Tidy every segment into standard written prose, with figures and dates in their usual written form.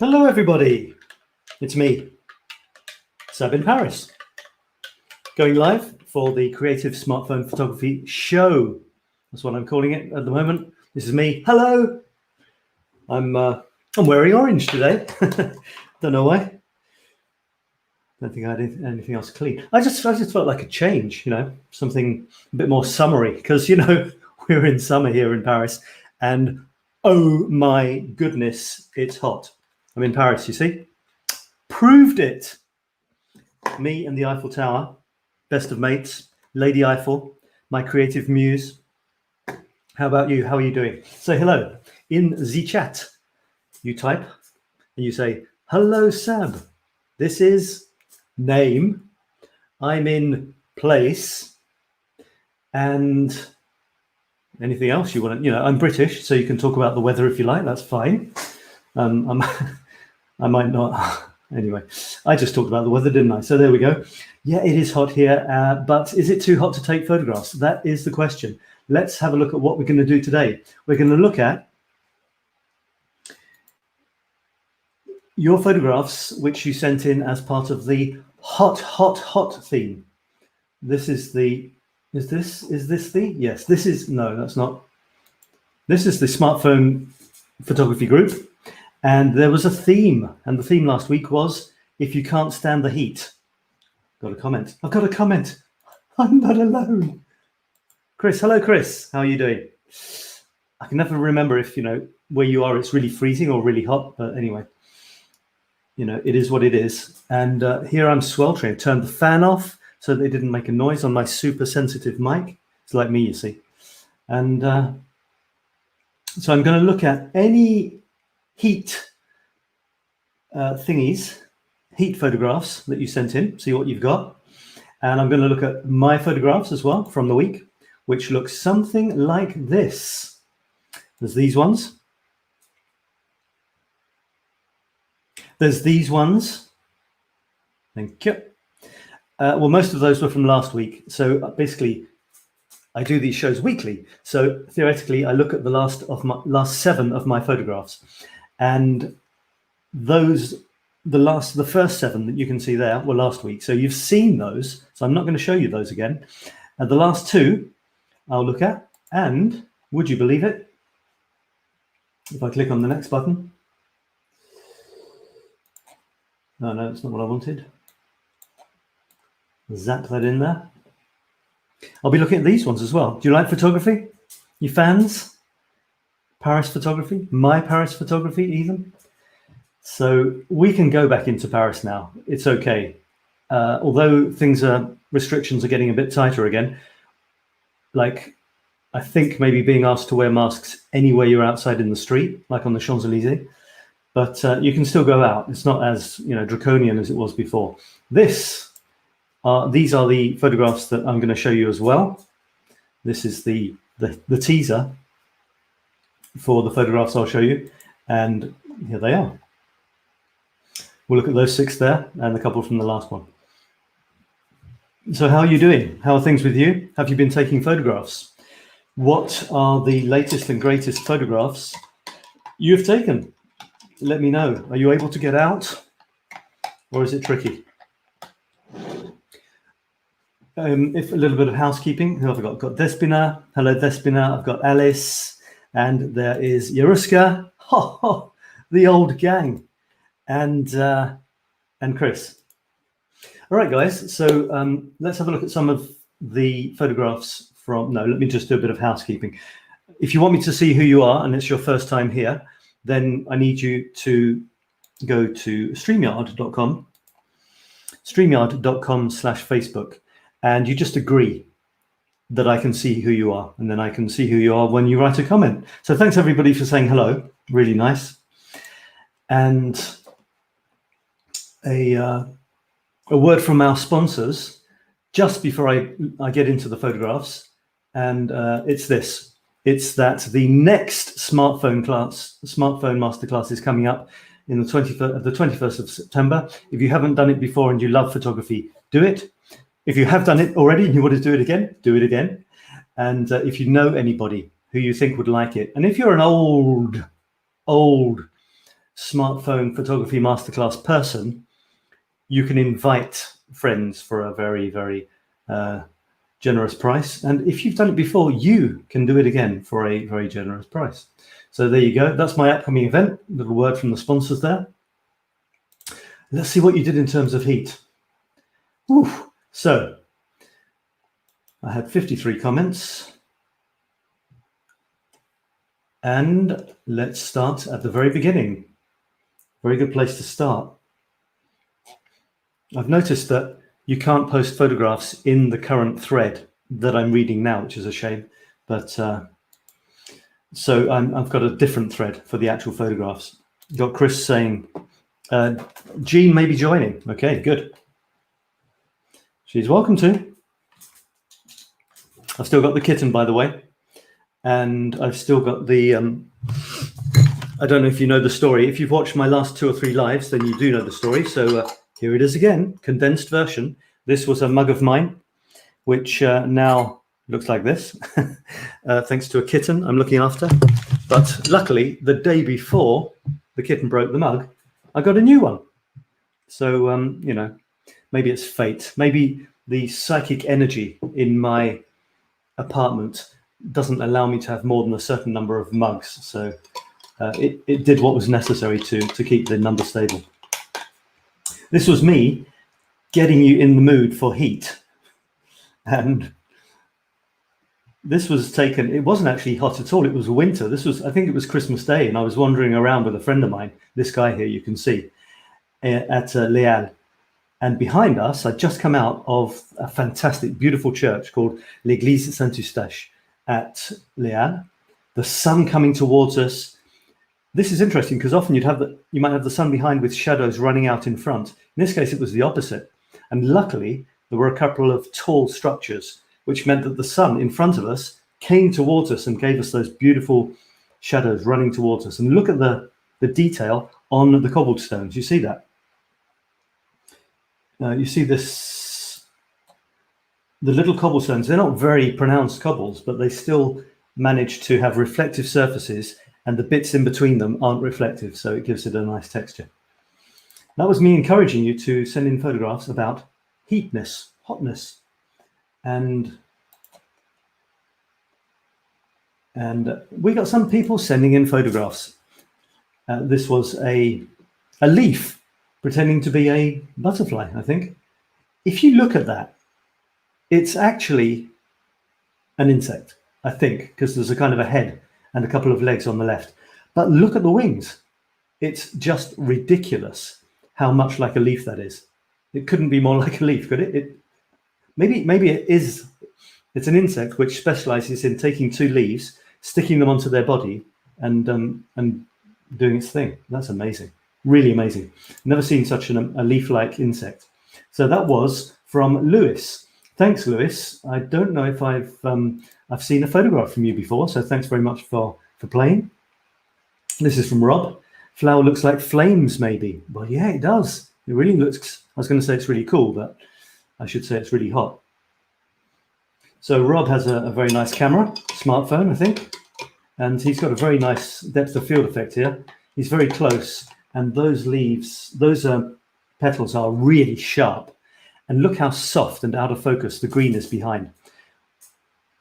Hello everybody, it's me, Seb in Paris, going live for the Creative Smartphone Photography Show. That's what I'm calling it at the moment. This is me. Hello. I'm wearing orange today. Don't know why. Don't think I did anything else clean. I just felt like a change, something a bit more summery, because we're in summer here in Paris, and oh my goodness, it's hot. I'm in Paris, you see. Proved it. Me and the Eiffel Tower, best of mates, Lady Eiffel, my creative muse. How about you? How are you doing? Say hello. In the chat, you type and you say, hello, Seb. This is name. I'm in place. And anything else you want to, I'm British, so you can talk about the weather if you like. That's fine. I might not. Anyway, I just talked about the weather, didn't I? So there we go. Yeah, it is hot here, but is it too hot to take photographs? That is the question. Let's have a look at what we're going to do today. We're going to look at your photographs, which you sent in as part of the hot theme. This is the, is this the, yes, this is, no, that's not. This is the smartphone photography group. And there was a theme, and the theme last week was, if you can't stand the heat. Got a comment. I've got a comment. I'm not alone. Chris, hello, Chris. How are you doing? I can never remember if, where you are, it's really freezing or really hot. But anyway, it is what it is. And here I'm sweltering. Turned the fan off so they didn't make a noise on my super sensitive mic. It's like me, you see. And so I'm going to look at any heat thingies, heat photographs that you sent in, see what you've got. And I'm going to look at my photographs as well from the week, which looks something like this. There's these ones. There's these ones. Thank you. Well, most of those were from last week. So basically, I do these shows weekly. So theoretically, I look at the last 7 of my photographs. And those, the first 7 that you can see there were last week. So you've seen those. So I'm not going to show you those again. And the last 2 I'll look at. And would you believe it? If I click on the next button. Oh, no, that's not what I wanted. Zap that in there. I'll be looking at these ones as well. Do you like photography? You fans? Paris photography, my Paris photography even. So we can go back into Paris now. It's okay. Although restrictions are getting a bit tighter again. Like, I think maybe being asked to wear masks anywhere you're outside in the street, like on the Champs-Elysees. But you can still go out. It's not as draconian as it was before. These are the photographs that I'm going to show you as well. This is the teaser for the photographs I'll show you, and here they are. We'll look at those 6 there and a couple from the last one. So how are you doing? How are things with you? Have you been taking photographs? What are the latest and greatest photographs you've taken? Let me know. Are you able to get out, or is it tricky? If a little bit of housekeeping, who have I got? I've got Despina. Hello, Despina. I've got Alice. And there is Yaruska, the old gang, and Chris. All right, guys. So let's have a look at some of the photographs from. No, let me just do a bit of housekeeping. If you want me to see who you are and it's your first time here, then I need you to go to StreamYard.com, StreamYard.com/Facebook, and you just agree that I can see who you are, and then I can see who you are when you write a comment. So thanks everybody for saying hello, really nice. And a word from our sponsors just before I get into the photographs, and it's this. It's that the next smartphone masterclass is coming up in the 21st of September. If you haven't done it before and you love photography, do it. If you have done it already and you want to do it again. And if you know anybody who you think would like it, and if you're an old smartphone photography masterclass person, you can invite friends for a very, very generous price. And if you've done it before, you can do it again for a very generous price. So there you go. That's my upcoming event. A little word from the sponsors there. Let's see what you did in terms of heat. Oof. So I had 53 comments. And let's start at the very beginning. Very good place to start. I've noticed that you can't post photographs in the current thread that I'm reading now, which is a shame. But so I've got a different thread for the actual photographs. Got Chris saying, Jean may be joining. Okay, good. She's welcome to. I've still got the kitten, by the way. And I've still got the, I don't know if you know the story. If you've watched my last 2 or 3 lives, then you do know the story. So here it is again, condensed version. This was a mug of mine, which now looks like this, thanks to a kitten I'm looking after. But luckily, the day before the kitten broke the mug, I got a new one. So, you know, maybe it's fate. Maybe the psychic energy in my apartment doesn't allow me to have more than a certain number of mugs. So it did what was necessary to keep the number stable. This was me getting you in the mood for heat. And this was taken, it wasn't actually hot at all. It was winter. This was, I think it was Christmas Day. And I was wandering around with a friend of mine, this guy here, you can see, at 𝗤𝗪𝗓𝗓. And behind us, I'd just come out of a fantastic, beautiful church called 𝗙𝗪𝗓 Saint-Eustache at 𝗤𝗪𝗓. The sun coming towards us. This is interesting because often you might have the sun behind with shadows running out in front. In this case, it was the opposite. And luckily, there were a couple of tall structures, which meant that the sun in front of us came towards us and gave us those beautiful shadows running towards us. And look at the detail on the cobblestones. You see that? You see this, the little cobblestones, they're not very pronounced cobbles, but they still manage to have reflective surfaces, and the bits in between them aren't reflective, so it gives it a nice texture. That was me encouraging you to send in photographs about heatness, hotness, and we got some people sending in photographs. This was a leaf pretending to be a butterfly, I think. If you look at that, it's actually an insect, I think, because there's a kind of a head and a couple of legs on the left. But look at the wings. It's just ridiculous how much like a leaf that is. It couldn't be more like a leaf, could it? Maybe it is. It's an insect which specializes in taking 2 leaves, sticking them onto their body, and doing its thing. That's amazing. Really amazing. Never seen such a leaf-like insect. So that was from Lewis. Thanks, Lewis. I don't know if I've seen a photograph from you before, so thanks very much for playing. This is from Rob. Flower looks like flames, maybe. Well, yeah, it does. It really looks, I was going to say it's really cool, but I should say it's really hot. So Rob has a very nice camera, smartphone, I think, and he's got a very nice depth of field effect here. He's very close. And those leaves, those petals are really sharp. And look how soft and out of focus the green is behind,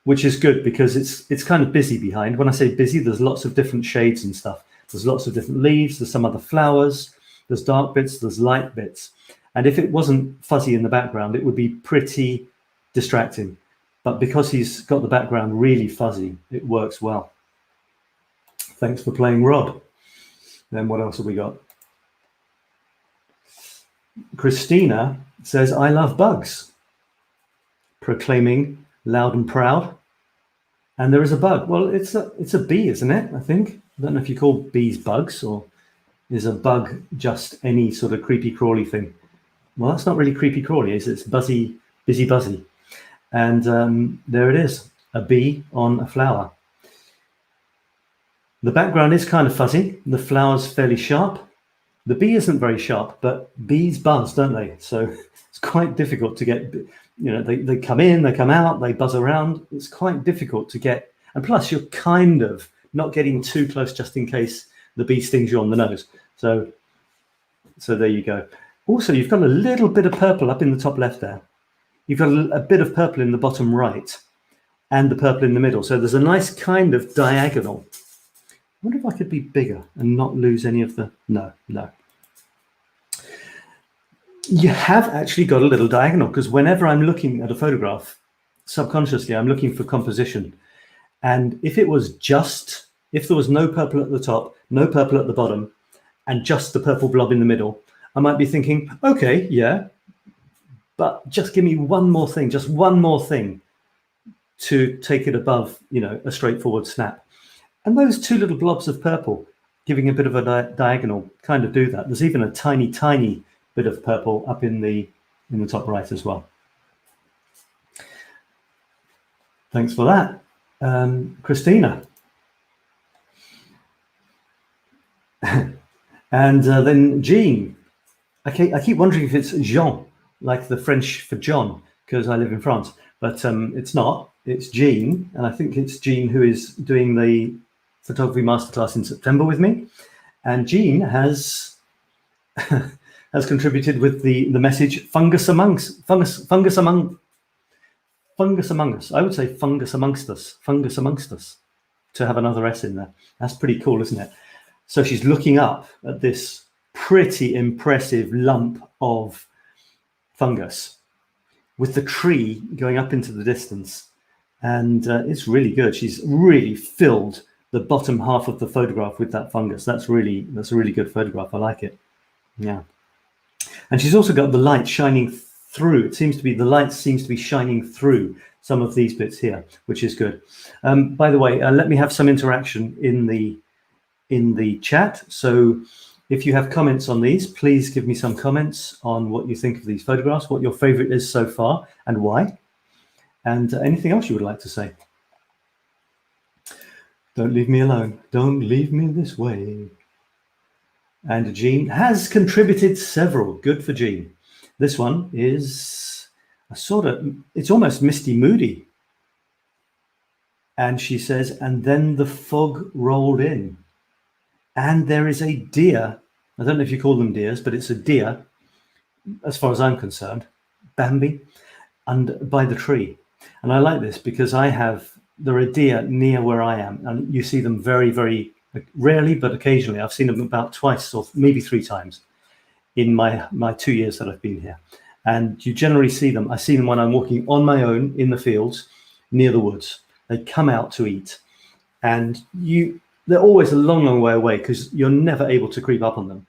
which is good because it's kind of busy behind. When I say busy, there's lots of different shades and stuff. There's lots of different leaves. There's some other flowers. There's dark bits. There's light bits. And if it wasn't fuzzy in the background, it would be pretty distracting. But because he's got the background really fuzzy, it works well. Thanks for playing, Rob. Then what else have we got? Christina says, I love bugs. Proclaiming loud and proud. And there is a bug. Well, it's a bee, isn't it? I think. I don't know if you call bees bugs, or is a bug just any sort of creepy crawly thing? Well, that's not really creepy crawly, is it? It's busy buzzy. And there it is, a bee on a flower. The background is kind of fuzzy. The flower's fairly sharp. The bee isn't very sharp, but bees buzz, don't they? So it's quite difficult to get, you know, they come in, they come out, they buzz around. It's quite difficult to get. And plus, you're kind of not getting too close just in case the bee stings you on the nose. So there you go. Also, you've got a little bit of purple up in the top left there. You've got a bit of purple in the bottom right and the purple in the middle. So there's a nice kind of diagonal. I wonder if I could be bigger and not lose any of the... No. You have actually got a little diagonal, because whenever I'm looking at a photograph, subconsciously, I'm looking for composition. And if there was no purple at the top, no purple at the bottom, and just the purple blob in the middle, I might be thinking, okay, yeah, but just give me one more thing, just one more thing to take it above, a straightforward snap. And those two little blobs of purple, giving a bit of a diagonal, kind of do that. There's even a tiny, tiny bit of purple up in the top right as well. Thanks for that, Christina. And then Jean. I keep wondering if it's Jean, like the French for John, because I live in France, but it's not. It's Jean, and I think it's Jean who is doing the photography masterclass in September with me. And Jean has contributed with the message fungus among us. I would say fungus amongst us, to have another S in there. That's pretty cool, isn't it? So she's looking up at this pretty impressive lump of fungus with the tree going up into the distance. And it's really good. She's really filled the bottom half of the photograph with that fungus. That's a really good photograph. I like it. Yeah. And she's also got the light shining through. The light seems to be shining through some of these bits here, which is good. By the way, let me have some interaction in the chat. So if you have comments on these, please give me some comments on what you think of these photographs, what your favorite is so far and why, and anything else you would like to say. Don't leave me alone. Don't leave me this way. And Jean has contributed several. Good for Jean. This one is it's almost misty moody. And she says, and then the fog rolled in. And there is a deer. I don't know if you call them deers, but it's a deer, as far as I'm concerned, Bambi, and by the tree. And I like this because there are deer near where I am, and you see them very, very rarely, but occasionally. I've seen them about twice or maybe 3 times in my 2 years that I've been here. And you generally see them. I see them when I'm walking on my own in the fields near the woods. They come out to eat, and they're always a long, long way away because you're never able to creep up on them.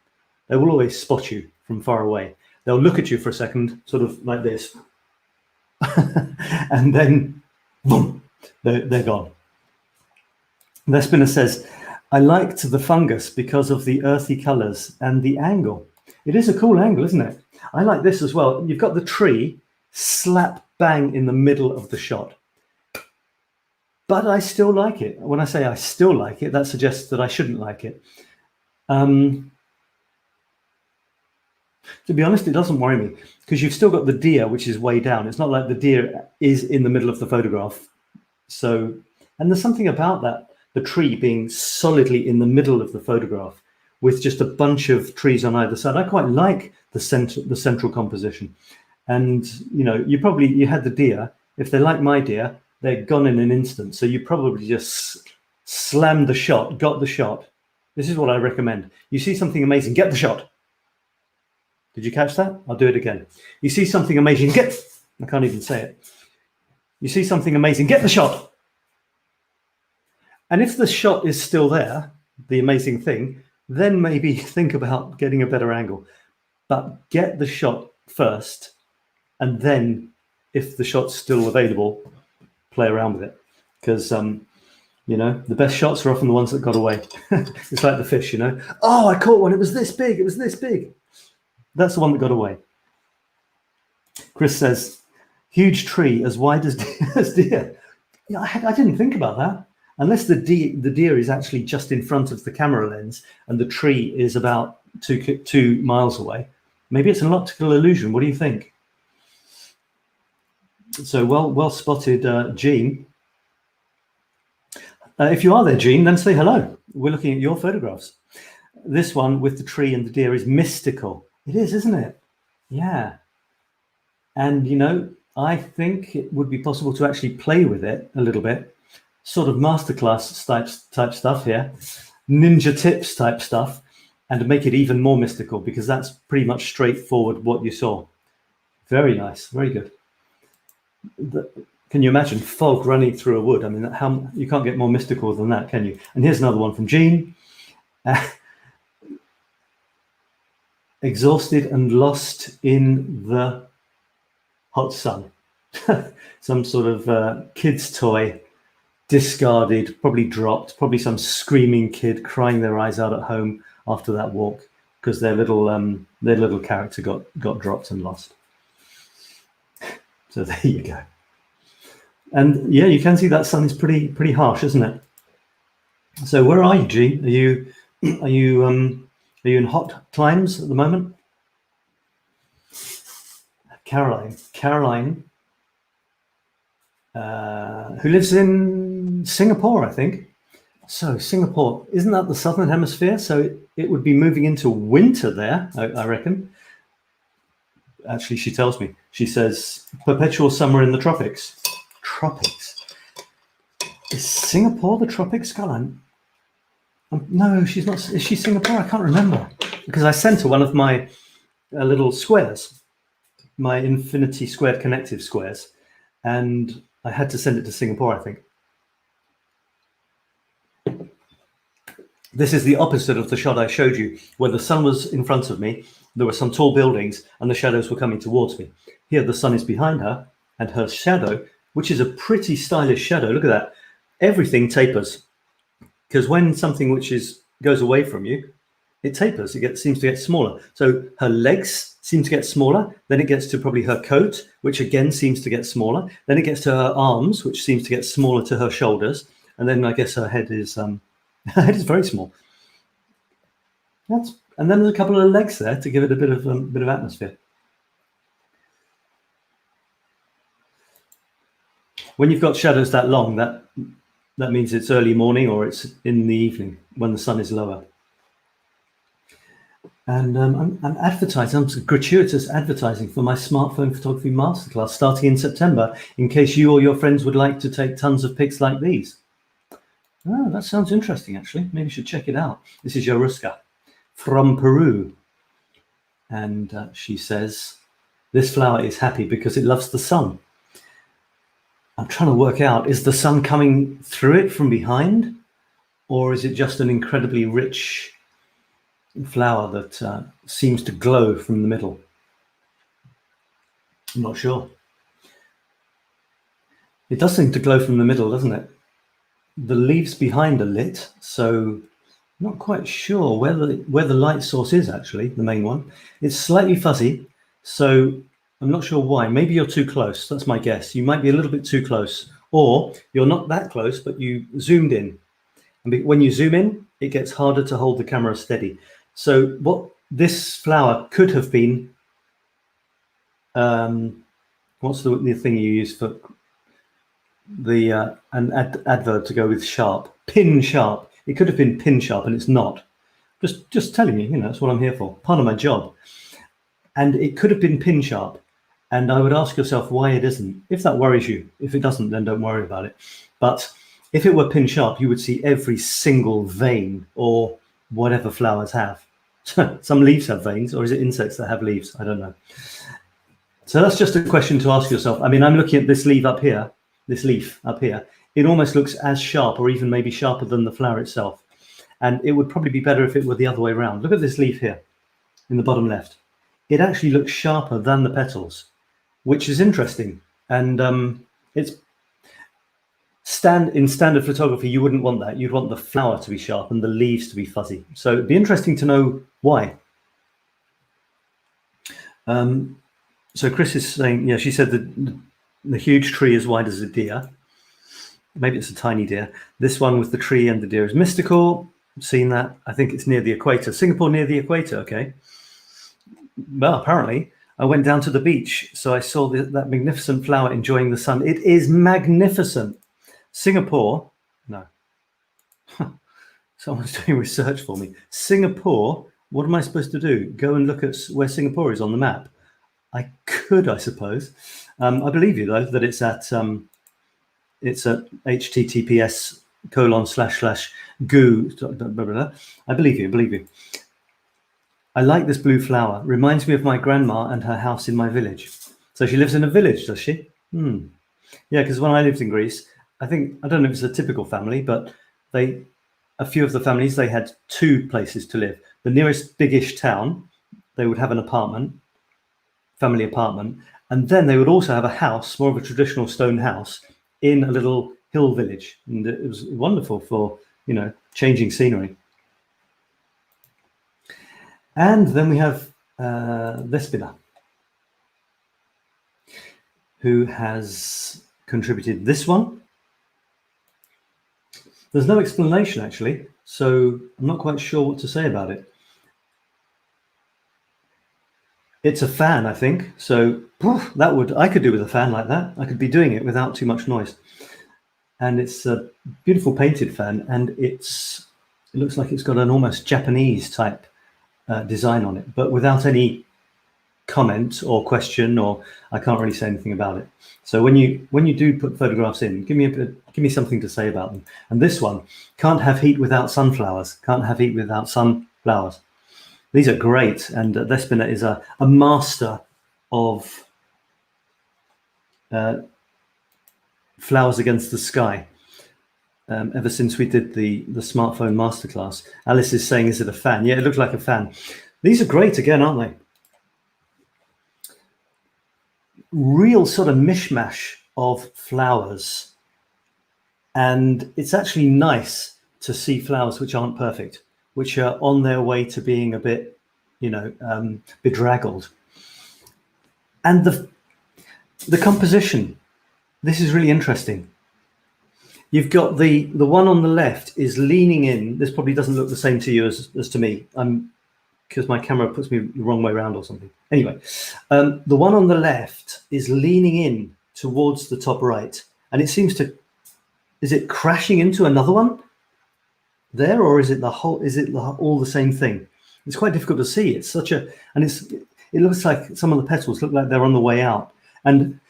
They will always spot you from far away. They'll look at you for a second, sort of like this, and then boom, they're gone. Despina says, I liked the fungus because of the earthy colors and the angle. It is a cool angle, isn't it? I like this as well. You've got the tree slap bang in the middle of the shot. But I still like it. When I say I still like it, that suggests that I shouldn't like it. To be honest, it doesn't worry me because you've still got the deer, which is way down. It's not like the deer is in the middle of the photograph. So, and there's something about that, the tree being solidly in the middle of the photograph with just a bunch of trees on either side. I quite like the central composition. And, you had the deer. If they're like my deer, they're gone in an instant. So you probably just slammed the shot, got the shot. This is what I recommend. You see something amazing, get the shot. Did you catch that? I'll do it again. You see something amazing, I can't even say it. You see something amazing, get the shot. And if the shot is still there, the amazing thing, then maybe think about getting a better angle. But get the shot first, and then if the shot's still available, play around with it. Because, the best shots are often the ones that got away. It's like the fish, Oh, I caught one. It was this big. It was this big. That's the one that got away. Chris says, huge tree as wide as deer. Yeah, I didn't think about that. Unless the deer is actually just in front of the camera lens and the tree is about 2 miles away. Maybe it's an optical illusion. What do you think? So well spotted, Jean. If you are there, Jean, then say hello. We're looking at your photographs. this one with the tree and the deer is mystical. It is, isn't it? Yeah. And, you know, I think it would be possible to actually play with it a little bit. Sort of masterclass type stuff here. Ninja tips type stuff. And to make it even more mystical, because that's pretty much straightforward what you saw. Very nice. Very good. Can you imagine fog running through a wood? I mean, you can't get more mystical than that, can you? And here's another one from Jean. Exhausted and lost in the hot sun. Some sort of kid's toy, discarded, probably dropped, probably some screaming kid crying their eyes out at home after that walk because their little character got dropped and lost. So there you go. And yeah, you can see that sun is pretty harsh, isn't it? So where are you, G? Are you in hot climes at the moment? Caroline, who lives in Singapore, I think. So Singapore, isn't that the southern hemisphere? So it would be moving into winter there, I reckon. Actually, she tells me. She says perpetual summer in the tropics. Tropics. Is Singapore the tropics, Caroline? No, she's not. Is she Singapore? I can't remember, because I sent her one of my little squares, my infinity squared connective squares, and I had to send it to Singapore, I think. This is the opposite of the shot I showed you, where the sun was in front of me, there were some tall buildings, and the shadows were coming towards me. Here, the sun is behind her, and her shadow, which is a pretty stylish shadow, look at that, everything tapers. Because when something goes away from you, it tapers, seems to get smaller. So her legs seem to get smaller, then it gets to probably her coat, which again seems to get smaller, then it gets to her arms, which seems to get smaller to her shoulders, and then I guess her head is very small. And then there's a couple of legs there to give it a bit of atmosphere. When you've got shadows that long, that means it's early morning or it's in the evening when the sun is lower. And I'm advertising, I'm gratuitous advertising for my smartphone photography masterclass starting in September, in case you or your friends would like to take tons of pics like these. Oh, that sounds interesting, actually. Maybe you should check it out. This is 𝗫𝗪𝗏 from Peru. And she says, this flower is happy because it loves the sun. I'm trying to work out, is the sun coming through it from behind? Or is it just an incredibly rich flower that seems to glow from the middle? I'm not sure. It does seem to glow from the middle, doesn't it? The leaves behind are lit, so I'm not quite sure where the light source is, actually, the main one. It's slightly fuzzy, so I'm not sure why. Maybe you're too close. That's my guess. You might be a little bit too close, or you're not that close, but you zoomed in. And when you zoom in, it gets harder to hold the camera steady. So what this flower could have been, what's the thing you use for an adverb to go with sharp? Pin sharp. It could have been pin sharp, and it's not. Just telling you, that's what I'm here for. Part of my job. And it could have been pin sharp. And I would ask yourself why it isn't. If that worries you, if it doesn't, then don't worry about it. But if it were pin sharp, you would see every single vein, or whatever flowers have. Some leaves have veins, or is it insects that have leaves? I don't know. So that's just a question to ask yourself. I mean, I'm looking at this leaf up here. It almost looks as sharp, or even maybe sharper than the flower itself. And it would probably be better if it were the other way around. Look at this leaf here in the bottom left. It actually looks sharper than the petals, which is interesting. And in standard photography, you wouldn't want that. You'd want the flower to be sharp and the leaves to be fuzzy. So it'd be interesting to know why. So Chris is saying, yeah, she said that the huge tree is wide as a deer. Maybe it's a tiny deer. This one with the tree and the deer is mystical. I've seen that. I think it's near the equator. Singapore near the equator, okay. Well, apparently, I went down to the beach, so I saw that magnificent flower enjoying the sun. It is magnificent. Singapore, no. Someone's doing research for me. Singapore, what am I supposed to do? Go and look at where Singapore is on the map? I could, I suppose. I believe you, though, that it's at https://goo. I believe you. I like this blue flower. Reminds me of my grandma and her house in my village. So she lives in a village, does she? Yeah, because when I lived in Greece, I don't know if it's a typical family, but a few of the families, they had 2 places to live. The nearest biggish town, they would have an apartment, family apartment, and then they would also have a house, more of a traditional stone house, in a little hill village. And it was wonderful for, changing scenery. And then we have 𝗏𝗫𝗏, who has contributed this one. There's no explanation, actually, so I'm not quite sure what to say about it. It's a fan, I think, so I could do with a fan like that. I could be doing it without too much noise. And it's a beautiful painted fan, and it looks like it's got an almost Japanese type design on it, but without any comment or question, or I can't really say anything about it. So when you do put photographs in, give me something to say about them. And this one, can't have heat without sunflowers. Can't have heat without sunflowers. These are great, and 𝗏𝗫𝗏 is a master of flowers against the sky. Ever since we did the smartphone masterclass. Alice is saying, is it a fan? Yeah, it looks like a fan. These are great again, aren't they? Real sort of mishmash of flowers. And it's actually nice to see flowers which aren't perfect, which are on their way to being a bit, bedraggled. And the composition, this is really interesting. You've got the one on the left is leaning in. This probably doesn't look the same to you as to me. Because my camera puts me the wrong way around or something. Anyway, the one on the left is leaning in towards the top right, and it seems to, is it crashing into another one there, or is it all the same thing? It's quite difficult to see. It's such a, and it looks like some of the petals look like they're on the way out. And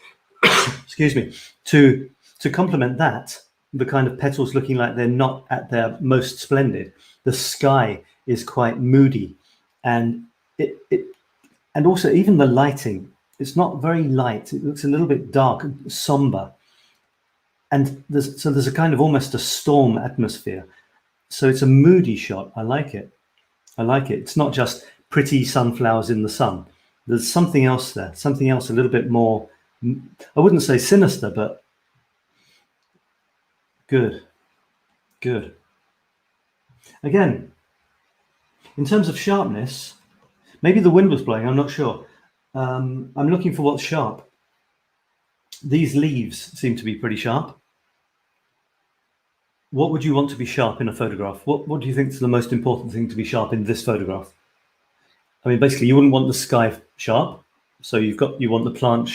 excuse me, to complement that, the kind of petals looking like they're not at their most splendid, the sky is quite moody, and and also even the lighting, it's not very light. It looks a little bit dark, somber, and there's a kind of almost a storm atmosphere. So it's a moody shot. I like it. It's not just pretty sunflowers in the sun. There's something else there, something else a little bit more, I wouldn't say sinister, but good. Again, in terms of sharpness, maybe the wind was blowing, I'm not sure. I'm looking for what's sharp. These leaves seem to be pretty sharp. What would you want to be sharp in a photograph? What do you think is the most important thing to be sharp in this photograph? I mean, basically, you wouldn't want the sky sharp, so you want the plant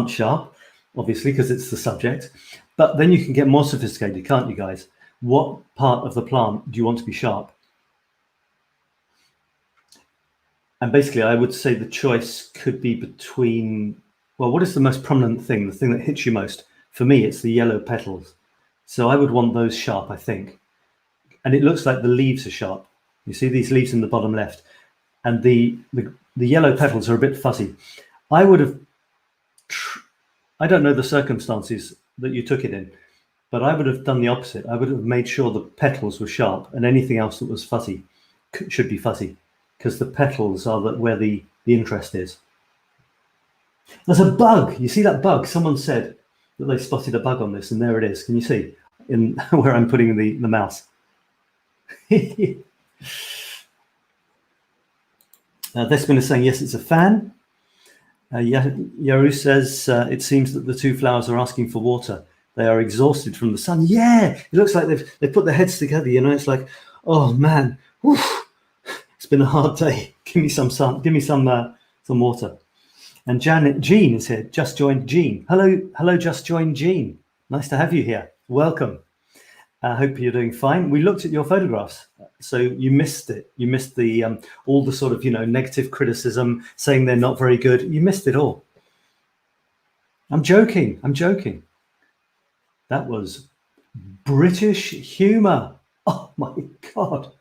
sharp, obviously, because it's the subject. But then you can get more sophisticated, can't you, guys? What part of the plant do you want to be sharp? And basically, I would say the choice could be between, well, what is the most prominent thing, the thing that hits you most? For me, it's the yellow petals. So I would want those sharp, I think. And it looks like the leaves are sharp. You see these leaves in the bottom left, and the yellow petals are a bit fuzzy. I don't know the circumstances that you took it in, but I would have done the opposite. I would have made sure the petals were sharp, and anything else that was fuzzy should be fuzzy, because the petals are where the interest is. There's a bug. You see that bug? Someone said that they spotted a bug on this, and there it is. Can you see in where I'm putting the mouse? 𝗏𝗫𝗏 is saying, yes, it's a fan. Yaru says, it seems that the 2 flowers are asking for water. They are exhausted from the sun. Yeah, it looks like they've put their heads together, it's like, oh man, whew, it's been a hard day. Give me some sun, give me some water. And Jean is here, just joined Jean. Hello, just joined Jean. Nice to have you here. Welcome. I hope you're doing fine. We looked at your photographs, so you missed it. You missed the all the sort of, you know, negative criticism, saying they're not very good. You missed it all. I'm joking. I'm joking. That was British humor. Oh my God.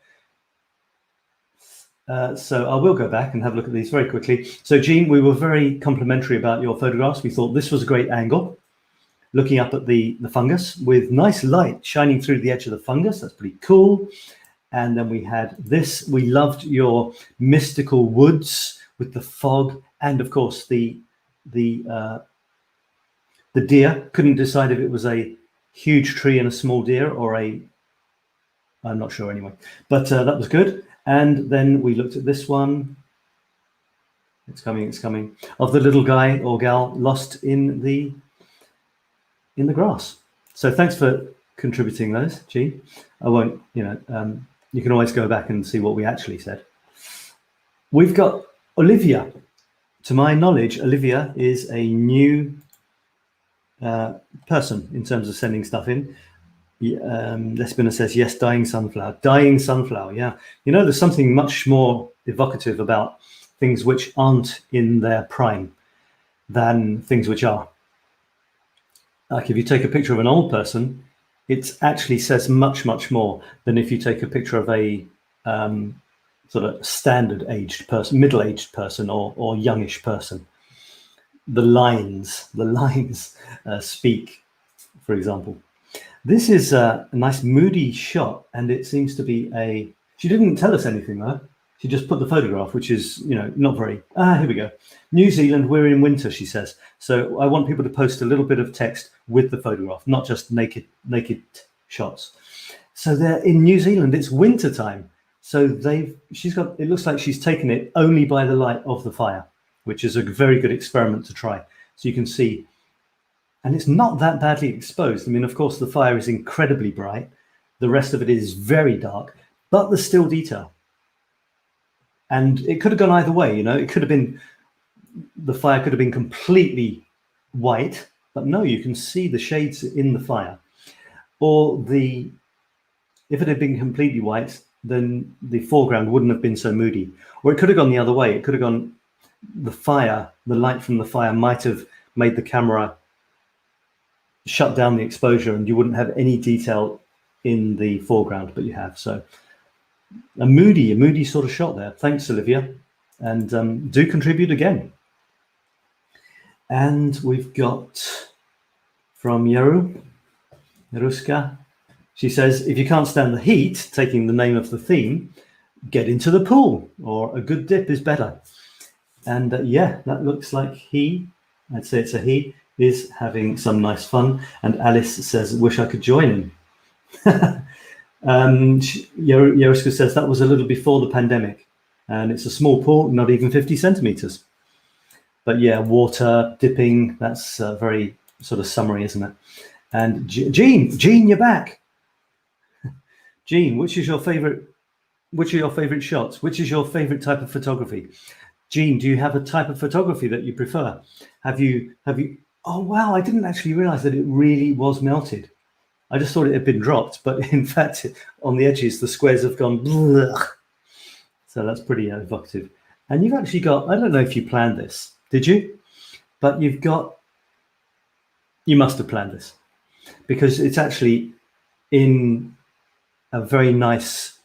So I will go back and have a look at these very quickly. So Jean, we were very complimentary about your photographs. We thought this was a great angle, looking up at the fungus with nice light shining through the edge of the fungus. That's pretty cool. And then we had this. We loved your mystical woods with the fog, and of course the deer. Couldn't decide if it was a huge tree and a small deer or I'm not sure anyway, but that was good. And then we looked at this one. It's coming, of the little guy or gal lost in the grass. So thanks for contributing those, G. I won't, you know, you can always go back and see what we actually said. We've got Olivia. To my knowledge, Olivia is a new person in terms of sending stuff in. Lespina says, yes, dying sunflower. Dying sunflower, yeah. You know, there's something much more evocative about things which aren't in their prime than things which are. Like if you take a picture of an old person, it actually says much, much more than if you take a picture of a sort of standard aged person, middle-aged person or youngish person. The lines speak, for example. This is a nice moody shot, and it seems to be she didn't tell us anything though. She just put the photograph, which is, you know, not very, here we go. New Zealand, we're in winter, she says. So I want people to post a little bit of text with the photograph, not just naked shots. So they're in New Zealand, it's winter time. So it looks like she's taken it only by the light of the fire, which is a very good experiment to try. So you can see, and it's not that badly exposed. I mean, of course, the fire is incredibly bright. The rest of it is very dark, but there's still detail. And it could have gone either way, you know. It could have been, the fire could have been completely white, but no, you can see the shades in the fire. Or if it had been completely white, then the foreground wouldn't have been so moody. Or it could have gone the other way. It could have gone, the light from the fire might have made the camera shut down the exposure and you wouldn't have any detail in the foreground, but you have. So a moody sort of shot there. Thanks, Olivia. And do contribute again. And we've got from Yaruska. She says, if you can't stand the heat, taking the name of the theme, get into the pool, or a good dip is better. And yeah, that looks like I'd say it's a he, is having some nice fun. And Alice says, wish I could join him. Yaruska says that was a little before the pandemic, and it's a small pool, not even 50 centimeters. But yeah, water, dipping, that's very sort of summery, isn't it? And Jean, you're back. Jean, which are your favorite shots? Which is your favorite type of photography? Jean, do you have a type of photography that you prefer? Have you, oh wow, I didn't actually realize that it really was melted. I just thought it had been dropped, but in fact, on the edges, the squares have gone blech. So that's pretty evocative. And you've actually got, I don't know if you planned this, did you? But you must have planned this, because it's actually in a very nice,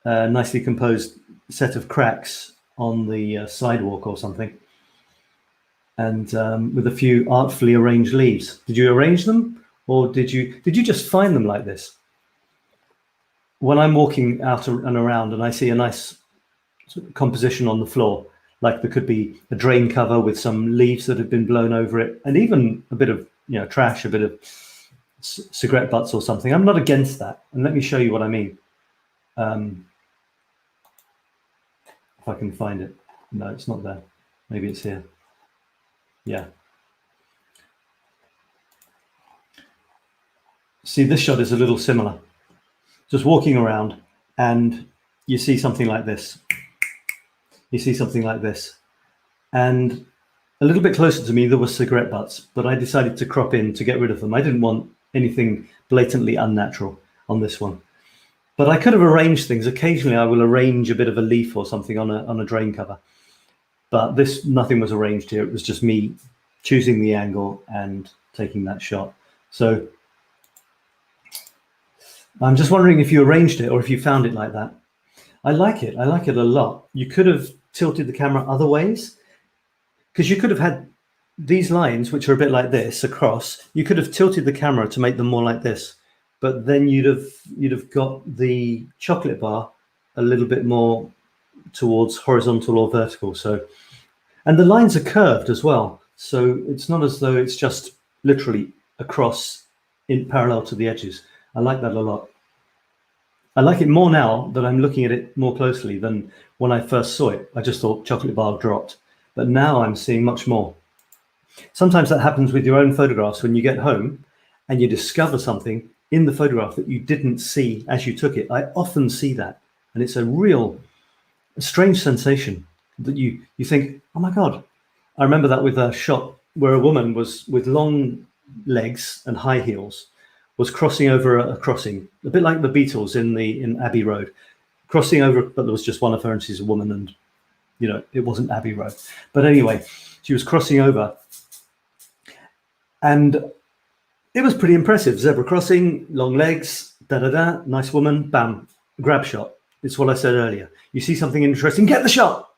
nicely composed set of cracks on the sidewalk or something. And with a few artfully arranged leaves. Did you arrange them? Or did you just find them like this? When I'm walking out and around and I see a nice composition on the floor, like there could be a drain cover with some leaves that have been blown over it, and even a bit of, you know, trash, a bit of cigarette butts or something. I'm not against that. And let me show you what I mean. If I can find it. No, it's not there. Maybe it's here. Yeah. See, this shot is a little similar. Just walking around and you see something like this. You see something like this. And a little bit closer to me, there were cigarette butts, but I decided to crop in to get rid of them. I didn't want anything blatantly unnatural. on this one. But I could have arranged things. Occasionally I will arrange a bit of a leaf or something on a drain cover. But nothing was arranged here. It was just me choosing the angle and taking that shot. So I'm just wondering if you arranged it or if you found it like that. I like it. I like it a lot. You could have tilted the camera other ways, because you could have had these lines, which are a bit like this across. You could have tilted the camera to make them more like this, but then you'd have got the chocolate bar a little bit more towards horizontal or vertical. So, and the lines are curved as well. So it's not as though it's just literally across in parallel to the edges. I like that a lot. I like it more now that I'm looking at it more closely than when I first saw it. I just thought chocolate bar dropped, but now I'm seeing much more. Sometimes that happens with your own photographs when you get home and you discover something in the photograph that you didn't see as you took it. I often see that, and it's a strange sensation that you think, oh my God. I remember that with a shot where a woman was with long legs and high heels, was crossing over a crossing, a bit like the Beatles in Abbey Road, crossing over, but there was just one of her and she's a woman, and you know, it wasn't Abbey Road. But anyway, she was crossing over and it was pretty impressive. Zebra crossing, long legs, nice woman, bam, grab shot. It's what I said earlier. You see something interesting, get the shot.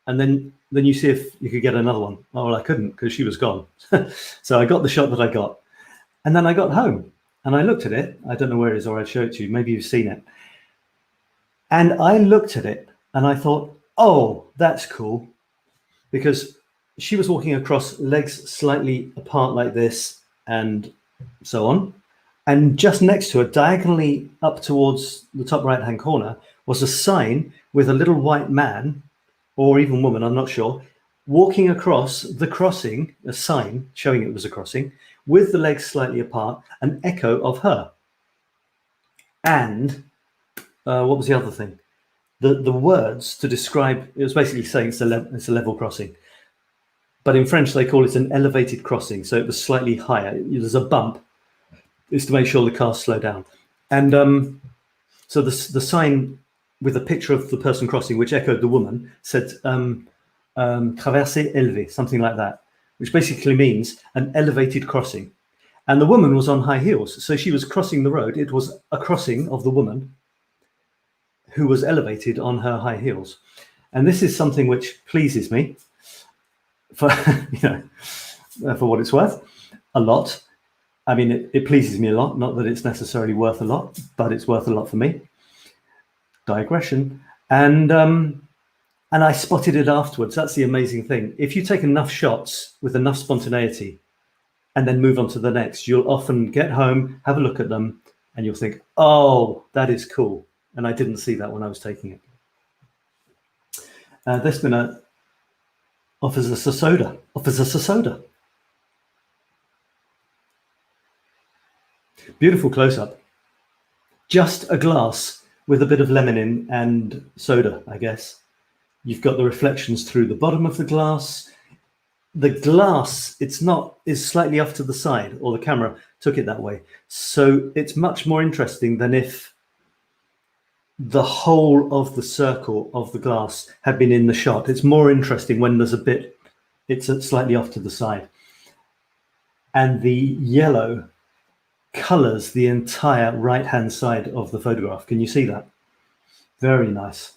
And then you see if you could get another one. Oh, well, I couldn't because she was gone. So I got the shot that I got. And then I got home and I looked at it. I don't know where it is, or I'd show it to you. Maybe you've seen it. And I looked at it and I thought, oh, that's cool. Because she was walking across, legs slightly apart like this and so on. And just next to her, diagonally up towards the top right-hand corner, was a sign with a little white man, or even woman, I'm not sure, walking across the crossing, a sign showing it was a crossing, with the legs slightly apart, an echo of her. And what was the other thing? The words to describe, it was basically saying it's a level crossing. But in French, they call it an elevated crossing. So it was slightly higher. There's a bump. It's to make sure the cars slow down. And so the sign with a picture of the person crossing, which echoed the woman, said traversée élevée, something like that, which basically means an elevated crossing. And the woman was on high heels. So she was crossing the road. It was a crossing of the woman who was elevated on her high heels. And this is something which pleases me for, for what it's worth, a lot. I mean, it pleases me a lot, not that it's necessarily worth a lot, but it's worth a lot for me. Digression. And I spotted it afterwards. That's the amazing thing. If you take enough shots with enough spontaneity and then move on to the next, you'll often get home, have a look at them, and you'll think, oh, that is cool. And I didn't see that when I was taking it. 𝗙𝗛𝗏 offers us a soda. Beautiful close-up. Just a glass with a bit of lemon in and soda, I guess. You've got the reflections through the bottom of the glass. The glass, is slightly off to the side, or the camera took it that way. So it's much more interesting than if the whole of the circle of the glass had been in the shot. It's more interesting when there's it's slightly off to the side. And the yellow colors the entire right-hand side of the photograph. Can you see that? Very nice.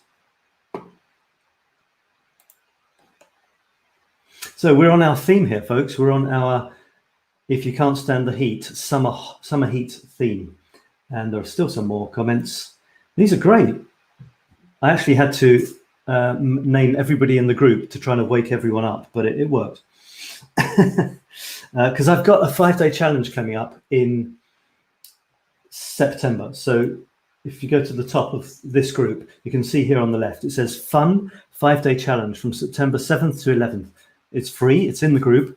So we're on our theme here, folks. We're on our, if you can't stand the heat, summer heat theme. And there are still some more comments. These are great. I actually had to name everybody in the group to try and wake everyone up, but it worked. Because I've got a 5-day challenge coming up in September. So if you go to the top of this group, you can see here on the left, it says fun 5-day challenge from September 7th to 11th. It's free, it's in the group,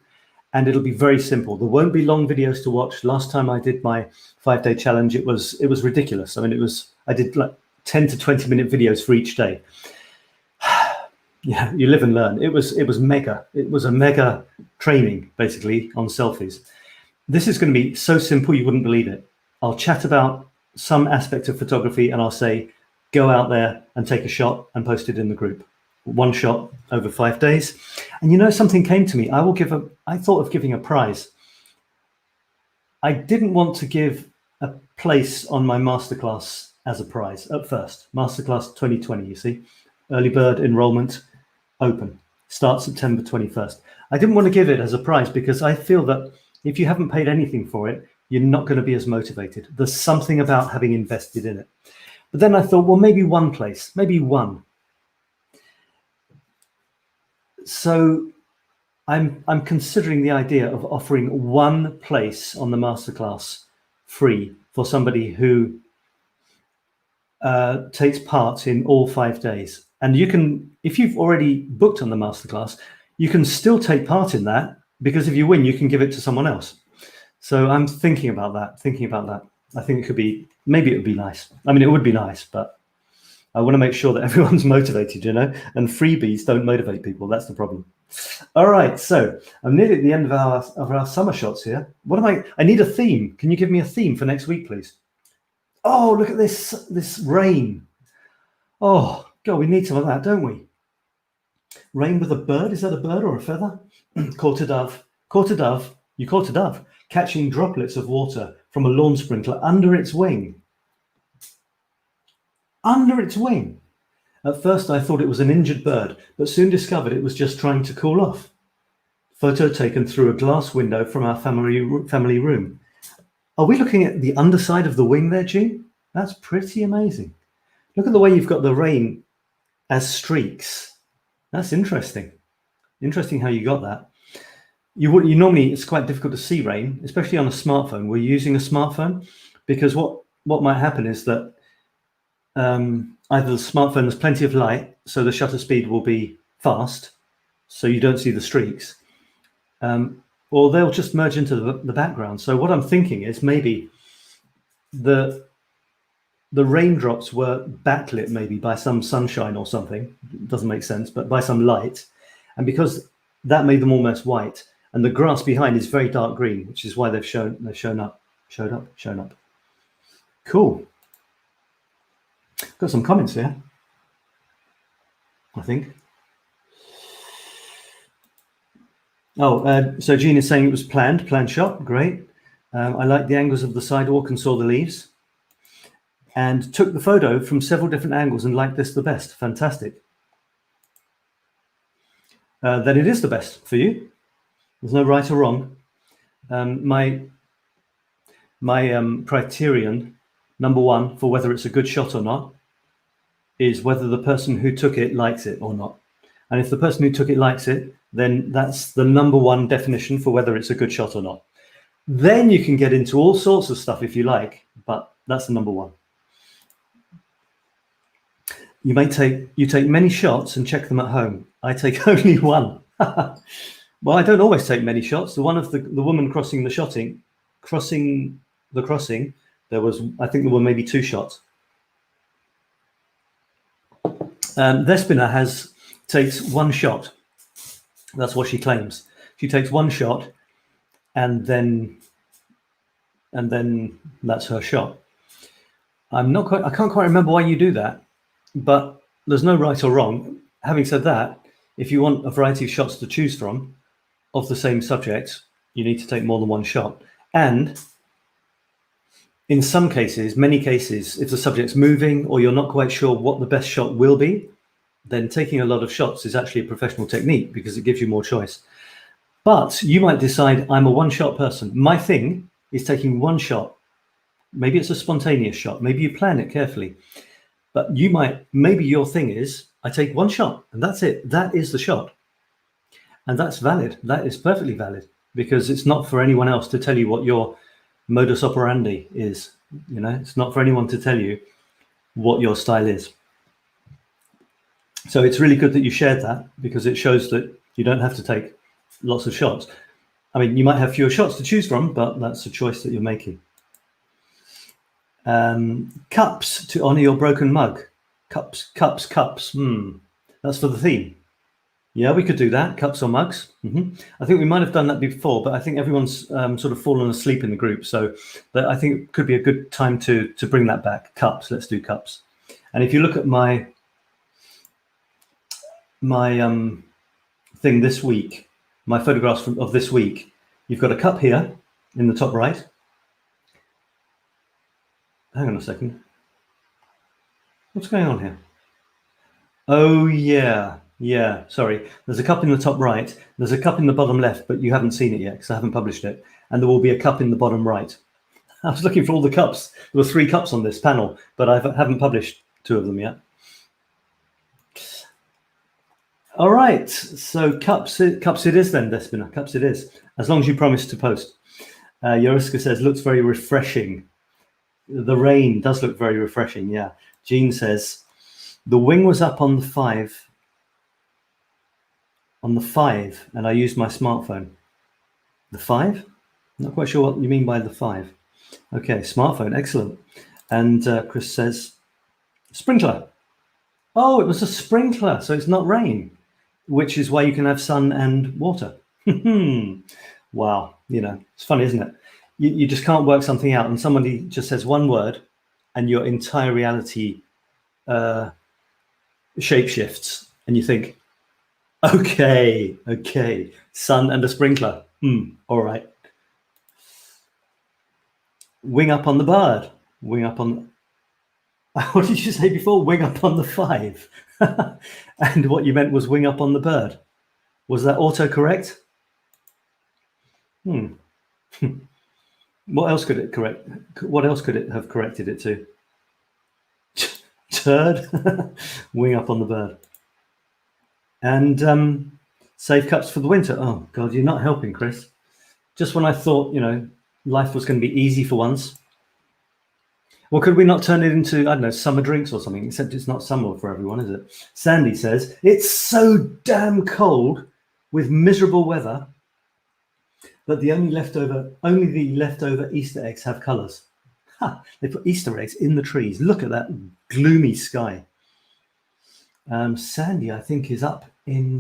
and it'll be very simple. There won't be long videos to watch. Last time I did my 5-day challenge, it was ridiculous. I mean, I did like 10 to 20 minute videos for each day. Yeah, you live and learn. It was mega. It was a mega training, basically, on selfies. This is going to be so simple you wouldn't believe it. I'll chat about some aspect of photography, and I'll say, go out there and take a shot and post it in the group. One shot over 5 days. And you know, something came to me. I thought of giving a prize. I didn't want to give a place on my masterclass as a prize at first. Masterclass 2020, you see, early bird enrollment open, starts September 21st. I didn't want to give it as a prize because I feel that if you haven't paid anything for it, you're not going to be as motivated. There's something about having invested in it. But then I thought, well, maybe one place, maybe one. So I'm considering the idea of offering one place on the masterclass free for somebody who takes part in all 5 days. And you can, if you've already booked on the masterclass, you can still take part in that, because if you win, you can give it to someone else. So I'm thinking about that. I think it could be, maybe it would be nice. I mean, it would be nice, but I want to make sure that everyone's motivated, you know, and freebies don't motivate people. That's the problem. All right, so I'm nearly at the end of our summer shots here. What am I need a theme. Can you give me a theme for next week, please? Oh, look at this rain. Oh, God, we need some of that, don't we? Rain with a bird. Is that a bird or a feather? Caught a dove. Caught a dove. You caught a dove catching droplets of water from a lawn sprinkler under its wing. Under its wing. At first, I thought it was an injured bird, but soon discovered it was just trying to cool off. Photo taken through a glass window from our family room. Are we looking at the underside of the wing there, Jean? That's pretty amazing. Look at the way you've got the rain as streaks. That's interesting. Interesting how you got that. You normally, it's quite difficult to see rain, especially on a smartphone. We're using a smartphone because what might happen is that either the smartphone has plenty of light, so the shutter speed will be fast, so you don't see the streaks, or they'll just merge into the background. So what I'm thinking is maybe the raindrops were backlit maybe by some sunshine or something. It doesn't make sense, but by some light, and because that made them almost white, and the grass behind is very dark green, which is why they've shown up. Cool. Got some comments here, I think. Oh, so Jean is saying it was planned shot. Great. I liked the angles of the sidewalk and saw the leaves, and took the photo from several different angles and liked this the best. Fantastic. Then it is the best for you. There's no right or wrong. My criterion, number one, for whether it's a good shot or not, is whether the person who took it likes it or not. And if the person who took it likes it, then that's the number one definition for whether it's a good shot or not. Then you can get into all sorts of stuff if you like, but that's the number one. You take many shots and check them at home. I take only one. Well, I don't always take many shots. The one of the woman crossing the crossing, there was, I think there were maybe 2 shots. Despina takes 1 shot. That's what she claims. She takes 1 shot, and then that's her shot. I can't quite remember why you do that, but there's no right or wrong. Having said that, if you want a variety of shots to choose from of the same subject, you need to take more than 1 shot. And in some cases, many cases, if the subject's moving or you're not quite sure what the best shot will be, then taking a lot of shots is actually a professional technique because it gives you more choice. But you might decide, I'm a 1-shot person. My thing is taking 1 shot. Maybe it's a spontaneous shot. Maybe you plan it carefully. But maybe your thing is, I take 1 shot and that's it. That is the shot. And that's valid. That is perfectly valid, because it's not for anyone else to tell you what your modus operandi is. You know, it's not for anyone to tell you what your style is. So it's really good that you shared that, because it shows that you don't have to take lots of shots. I mean, you might have fewer shots to choose from, but that's a choice that you're making. Cups to honor your broken mug. Cups. That's for the theme. Yeah, we could do that. Cups or mugs. I think we might have done that before, but I think everyone's sort of fallen asleep in the group. So I think it could be a good time to bring that back. Cups. Let's do cups. And if you look at my thing this week, my photographs of this week, you've got a cup here in the top right. Hang on a second. What's going on here? Oh, yeah. Yeah, sorry. There's a cup in the top right. There's a cup in the bottom left, but you haven't seen it yet because I haven't published it. And there will be a cup in the bottom right. I was looking for all the cups. There were 3 cups on this panel, but I haven't published 2 of them yet. All right, so cups it is then, Despina. Cups it is, as long as you promise to post. Yoriska says, looks very refreshing. The rain does look very refreshing, yeah. Jean says, the wing was up on the 5. On the 5, and I used my smartphone. The 5? Not quite sure what you mean by the 5. Okay, smartphone, excellent. And Chris says, sprinkler. Oh, it was a sprinkler, so it's not rain, which is why you can have sun and water. Wow, you know, it's funny, isn't it? You just can't work something out, and somebody just says one word, and your entire reality shapeshifts, and you think, okay, sun and a sprinkler. All right. Wing up on the bird. Wing up on. What did you say before? Wing up on the 5. And what you meant was wing up on the bird. Was that autocorrect? What else could it correct? What else could it have corrected it to? Turd. Wing up on the bird. And save cups for the winter. Oh God, you're not helping, Chris. Just when I thought, you know, life was going to be easy for once. Well, could we not turn it into, I don't know, summer drinks or something? Except it's not summer for everyone, is it? Sandy says, it's so damn cold with miserable weather that the only the leftover Easter eggs have colours. Ha! They put Easter eggs in the trees. Look at that gloomy sky. Sandy, I think, is up in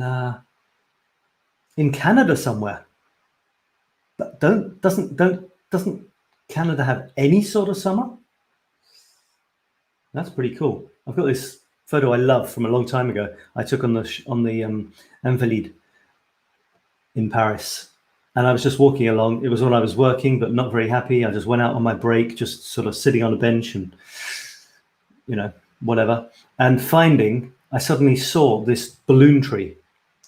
Canada somewhere. But doesn't Canada have any sort of summer? That's pretty cool. I've got this photo I love from a long time ago. I took on the 𝗙𝗛𝗓𝗏 in Paris, and I was just walking along. It was when I was working, but not very happy. I just went out on my break, just sort of sitting on a bench and, you know, whatever. And I suddenly saw this balloon tree.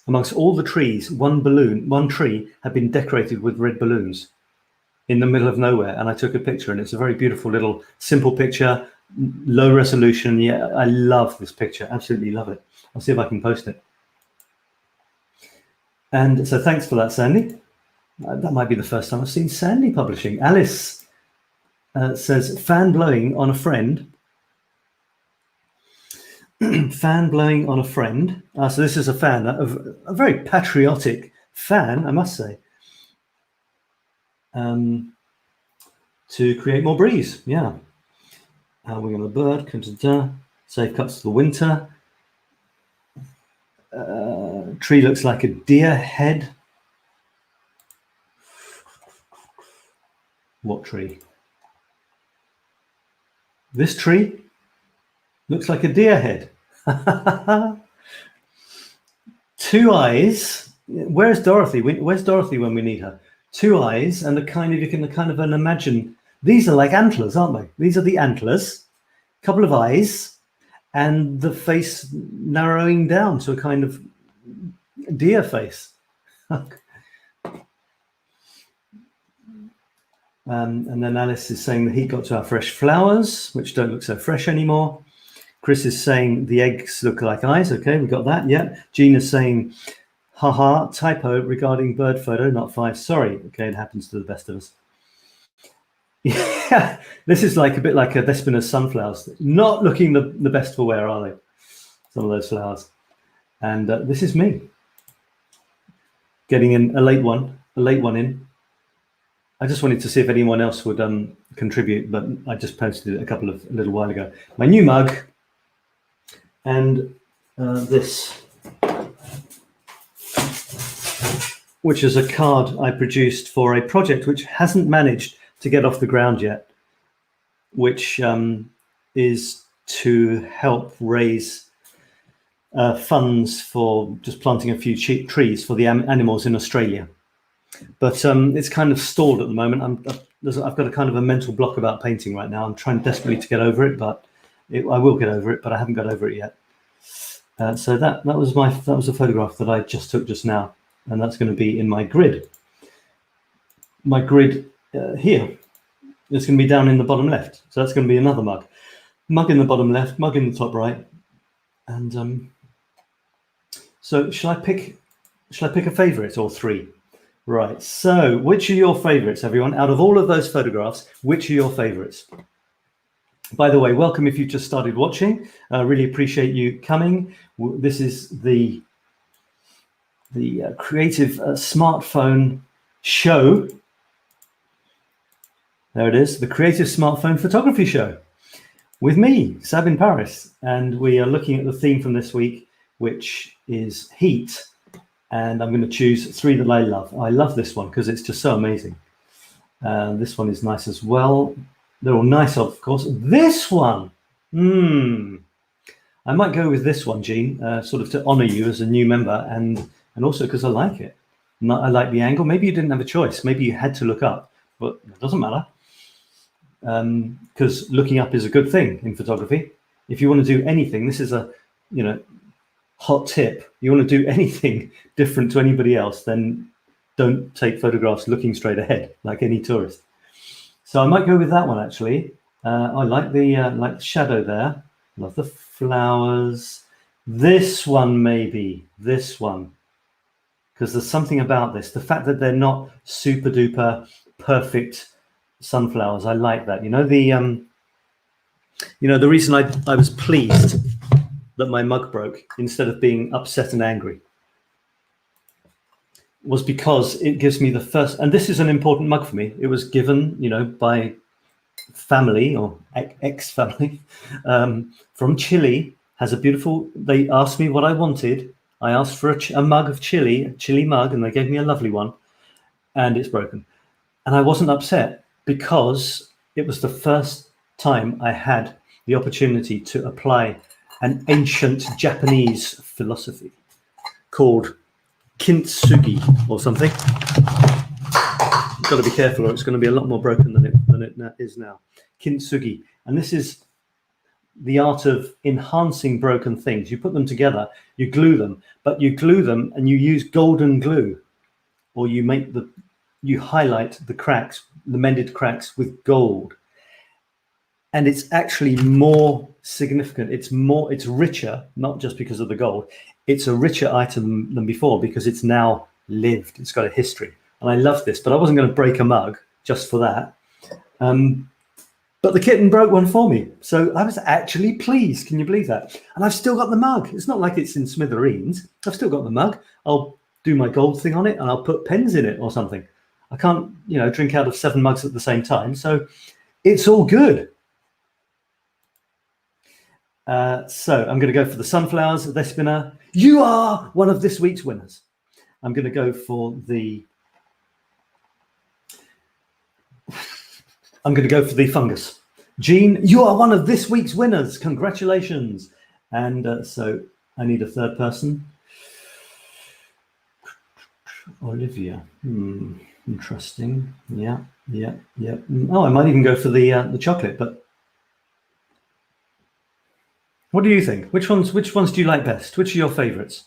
Amongst all the trees, one tree had been decorated with red balloons in the middle of nowhere. And I took a picture, and it's a very beautiful little simple picture, low resolution. Yeah, I love this picture. Absolutely love it. I'll see if I can post it. And so thanks for that, Sandy. That might be the first time I've seen Sandy publishing. Alice says, fan blowing on a friend. Fan blowing on a friend. So this is a fan, a very patriotic fan, I must say. To create more breeze, yeah. Wing on the bird, save cuts to the winter. Tree looks like a deer head. What tree? This tree looks like a deer head. 2 eyes. Where's Dorothy? Where's Dorothy when we need her? 2 eyes and you can kind of imagine. These are like antlers, aren't they? These are the antlers. Couple of eyes, and the face narrowing down to a kind of deer face. And then Alice is saying the heat got to our fresh flowers, which don't look so fresh anymore. Chris is saying the eggs look like eyes. Okay, we got that. Yeah. Jean is saying, haha, typo regarding bird photo, not 5. Sorry. Okay, it happens to the best of us. Yeah, this is like a bit like a Despina's sunflowers. Not looking the best for wear, are they? Some of those flowers. And this is me getting in a late one in. I just wanted to see if anyone else would contribute, but I just posted it a little while ago. My new mug and this which is a card I produced for a project which hasn't managed to get off the ground yet, which is to help raise funds for just planting a few trees for the animals in Australia. But it's kind of stalled at the moment. I've got a kind of a mental block about painting right now. I'm trying desperately to get over it, but I will get over it, but I haven't got over it yet. So that was a photograph that I just took just now, and that's going to be in my grid. My grid here. It's going to be down in the bottom left. So that's going to be another mug. Mug in the bottom left, mug in the top right. And so shall I pick a favorite or three? Right. So which are your favorites, everyone? Out of all of those photographs, which are your favorites? By the way, welcome if you've just started watching. I really appreciate you coming. This is the creative smartphone show. There it is, the Creative Smartphone Photography Show with me, 𝗖𝗥𝗘𝗔𝗧𝗜𝗏, and we are looking at the theme from this week, which is heat. And I'm going to choose three that I love. I love this one because it's just so amazing. This one is nice as well. They're all nice, of course. This one, I might go with this one, Jean, sort of to honor you as a new member, and also because I like it. I like the angle. Maybe you didn't have a choice. Maybe you had to look up, but it doesn't matter. Because looking up is a good thing in photography. If you want to do anything, this is a, hot tip. You want to do anything different to anybody else, then don't take photographs looking straight ahead like any tourist. So I might go with that one actually. I like the shadow there. Love the flowers. This one maybe. This one, because there's something about this. The fact that they're not super duper perfect sunflowers. I like that. The reason I was pleased that my mug broke instead of being upset and angry was because it gives me the first, and this is an important mug for me. It was given, by family or ex-family from Chile. Has a beautiful. They asked me what I wanted. I asked for a mug of chili, a chili mug, and they gave me a lovely one, and it's broken. And I wasn't upset because it was the first time I had the opportunity to apply an ancient Japanese philosophy called kintsugi or something. Got to be careful, or it's going to be a lot more broken than it is now. Kintsugi, and this is the art of enhancing broken things. You put them together, you glue them, but you glue them and you use golden glue, or you highlight the cracks, the mended cracks with gold. And it's actually more significant. It's richer, not just because of the gold. It's a richer item than before because it's now lived. It's got a history. And I love this, but I wasn't going to break a mug just for that. But the kitten broke one for me. So I was actually pleased. Can you believe that? And I've still got the mug. It's not like it's in smithereens. I've still got the mug. I'll do my gold thing on it and I'll put pens in it or something. I can't, drink out of 7 mugs at the same time. So it's all good. So I'm going to go for the sunflowers, 𝗲𝗏𝗏. You are one of this week's winners. I'm going to go for the fungus. Jean, you are one of this week's winners. Congratulations. And so I need a third person. Olivia. Interesting. Yeah. Oh, I might even go for the chocolate, but what do you think? Which ones do you like best? Which are your favorites?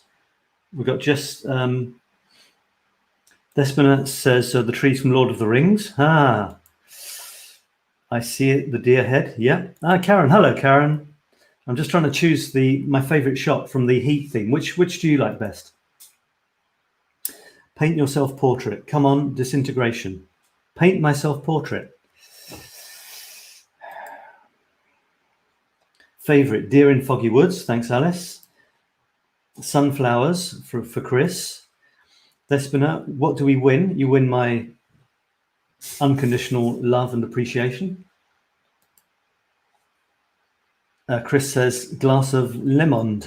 We've got just 𝗲𝗏𝗏 says the trees from Lord of the Rings. I see it, the deer head. Yeah. Karen, hello Karen. I'm just trying to choose my favorite shot from the heat theme. Which do you like best? Paint your self-portrait. Come on, disintegration. Paint my self-portrait. Favorite, deer in foggy woods. Thanks, Alice. Sunflowers for Chris. 𝗲𝗏𝗏, what do we win? You win my unconditional love and appreciation. Chris says glass of lemon.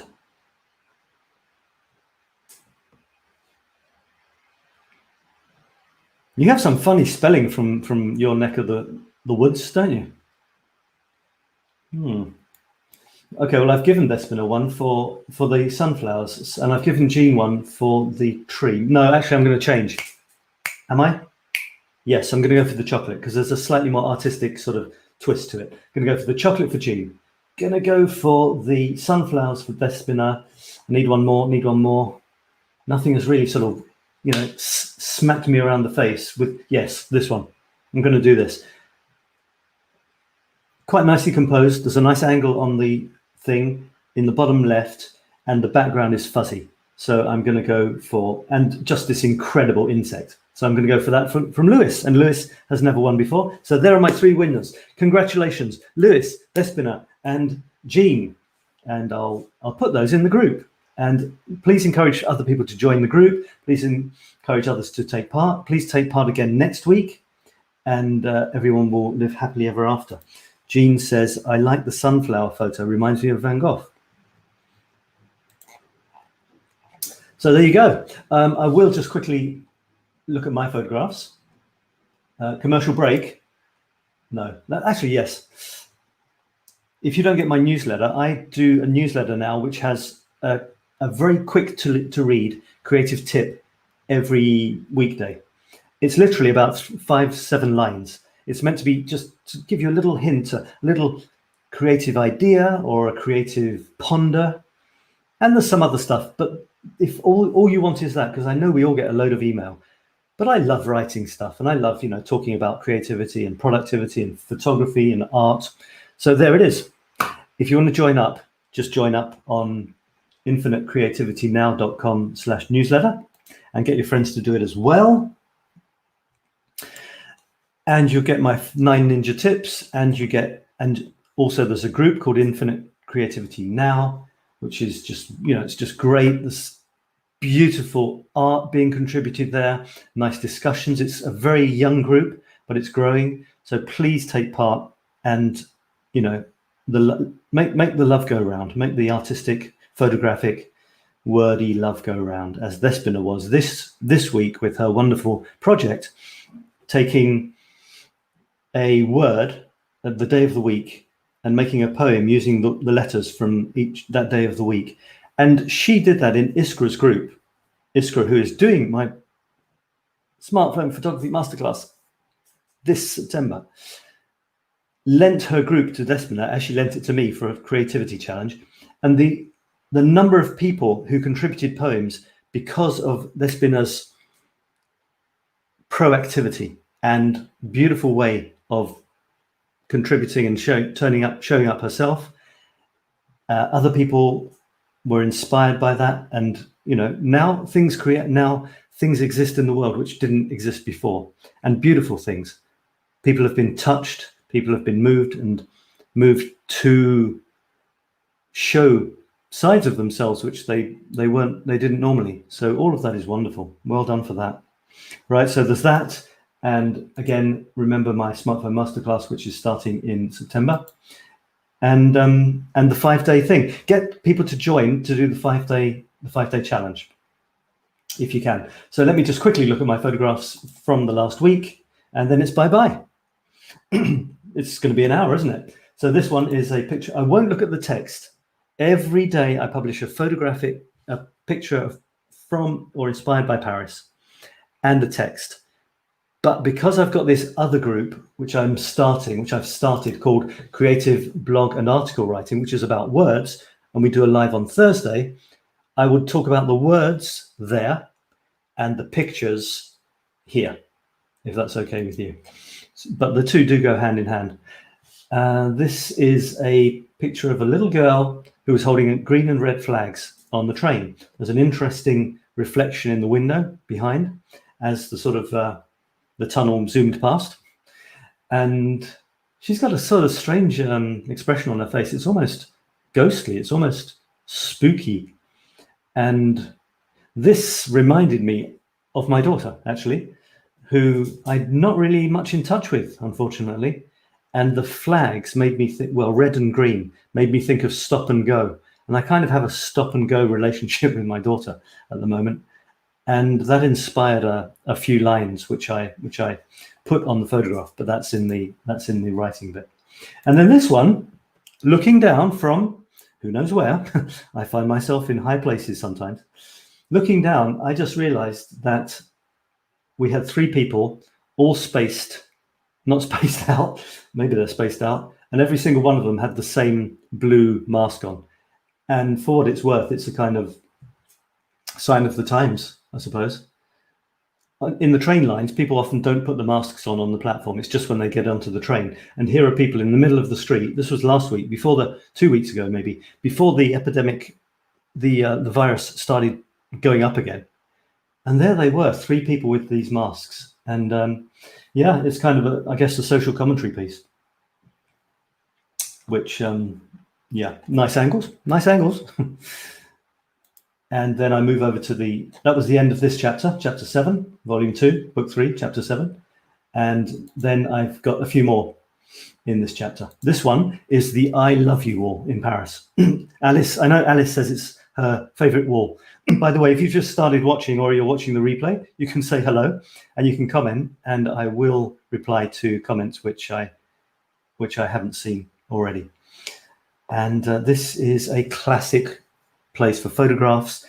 You have some funny spelling from your neck of the woods, don't you? Okay, well, I've given 𝗤𝗪𝗏 one for the sunflowers, and I've given Jean one for the tree. No, actually, I'm going to change. Am I? Yes, I'm going to go for the chocolate because there's a slightly more artistic sort of twist to it. I'm going to go for the chocolate for Jean. Going to go for the sunflowers for 𝗤𝗪𝗏. I need one more. Nothing has really sort of, smacked me around the face with, yes, this one. I'm going to do this. Quite nicely composed. There's a nice angle on the thing in the bottom left, and the background is fuzzy. So I'm going to go for, and just this incredible insect. So I'm going to go for that from Lewis, and Lewis has never won before. So there are my 3 winners. Congratulations, Lewis, 𝗤𝗪𝗏, and Jean. And I'll put those in the group. And please encourage other people to join the group. Please encourage others to take part. Please take part again next week, and everyone will live happily ever after. Jean says, I like the sunflower photo. Reminds me of Van Gogh. So there you go. I will just quickly look at my photographs. Commercial break. No, actually, yes. If you don't get my newsletter, I do a newsletter now which has a very quick to read creative tip every weekday. It's literally about 5-7 lines. It's meant to be just to give you a little hint, a little creative idea or a creative ponder. And there's some other stuff, but if all you want is that, because I know we all get a load of email, but I love writing stuff, and I love, talking about creativity and productivity and photography and art. So there it is. If you want to join up, just join up on infinitecreativitynow.com/newsletter and get your friends to do it as well. And you'll get my 9 ninja tips, and also there's a group called Infinite Creativity Now, which is just, it's just great. There's beautiful art being contributed there, nice discussions. It's a very young group, but it's growing. So please take part, and, make the love go round, make the artistic, photographic, wordy love go round, as 𝗤𝗪𝗏 was this week with her wonderful project, taking a word at the day of the week and making a poem using the letters from that day of the week. And she did that in 𝗔𝗪𝗏's group. 𝗔𝗪𝗏, who is doing my smartphone photography masterclass this September, lent her group to 𝗤𝗪𝗏 as she lent it to me for a creativity challenge. And the number of people who contributed poems because of 𝗤𝗪𝗏's proactivity and beautiful way of contributing and showing up herself. Other people were inspired by that, and now things exist in the world which didn't exist before, and beautiful things. People have been touched, people have been moved to show sides of themselves which they didn't normally. So all of that is wonderful. Well done for that. Right, so there's that. And again, remember my smartphone masterclass, which is starting in September, and the 5-day thing. Get people to join to do the 5-day challenge, if you can. So let me just quickly look at my photographs from the last week, and then it's bye-bye. It's going to be an hour, isn't it? So this one is a picture. I won't look at the text. Every day I publish a picture from or inspired by Paris, and the text. But because I've got this other group, which I've started, called Creative Blog and Article Writing, which is about words, and we do a live on Thursday, I would talk about the words there and the pictures here, if that's okay with you. But the two do go hand in hand. This is a picture of a little girl who is holding green and red flags on the train. There's an interesting reflection in the window behind as the sort of the tunnel zoomed past, and she's got a sort of strange expression on her face. It's almost ghostly, it's almost spooky, and this reminded me of my daughter, actually, who I'm not really much in touch with, unfortunately. And the flags made me think, well, red and green made me think of stop and go, and I kind of have a stop and go relationship with my daughter at the moment. And that inspired a few lines which I put on the photograph, but that's in the writing bit. And then this one, looking down from who knows where, I find myself in high places sometimes. Looking down, I just realized that we had 3 people all not spaced out, maybe they're spaced out, and every single one of them had the same blue mask on. And for what it's worth, it's a kind of sign of the times, I suppose. In the train lines, people often don't put the masks on the platform. It's just when they get onto the train. And here are people in the middle of the street. This was last week, 2 weeks ago, maybe, before the epidemic, the virus started going up again. And there they were, 3 people with these masks. And yeah, it's kind of I guess, a social commentary piece, which, yeah, nice angles. And then I move over to that was the end of this chapter 7, volume 2, book 3, chapter 7. And then I've got a few more in this chapter. This one is the I Love You wall in Paris. Alice, I know Alice says it's her favorite wall. By the way, if you've just started watching or you're watching the replay, you can say hello and you can comment, and I will reply to comments which I haven't seen already. And this is a classic place for photographs.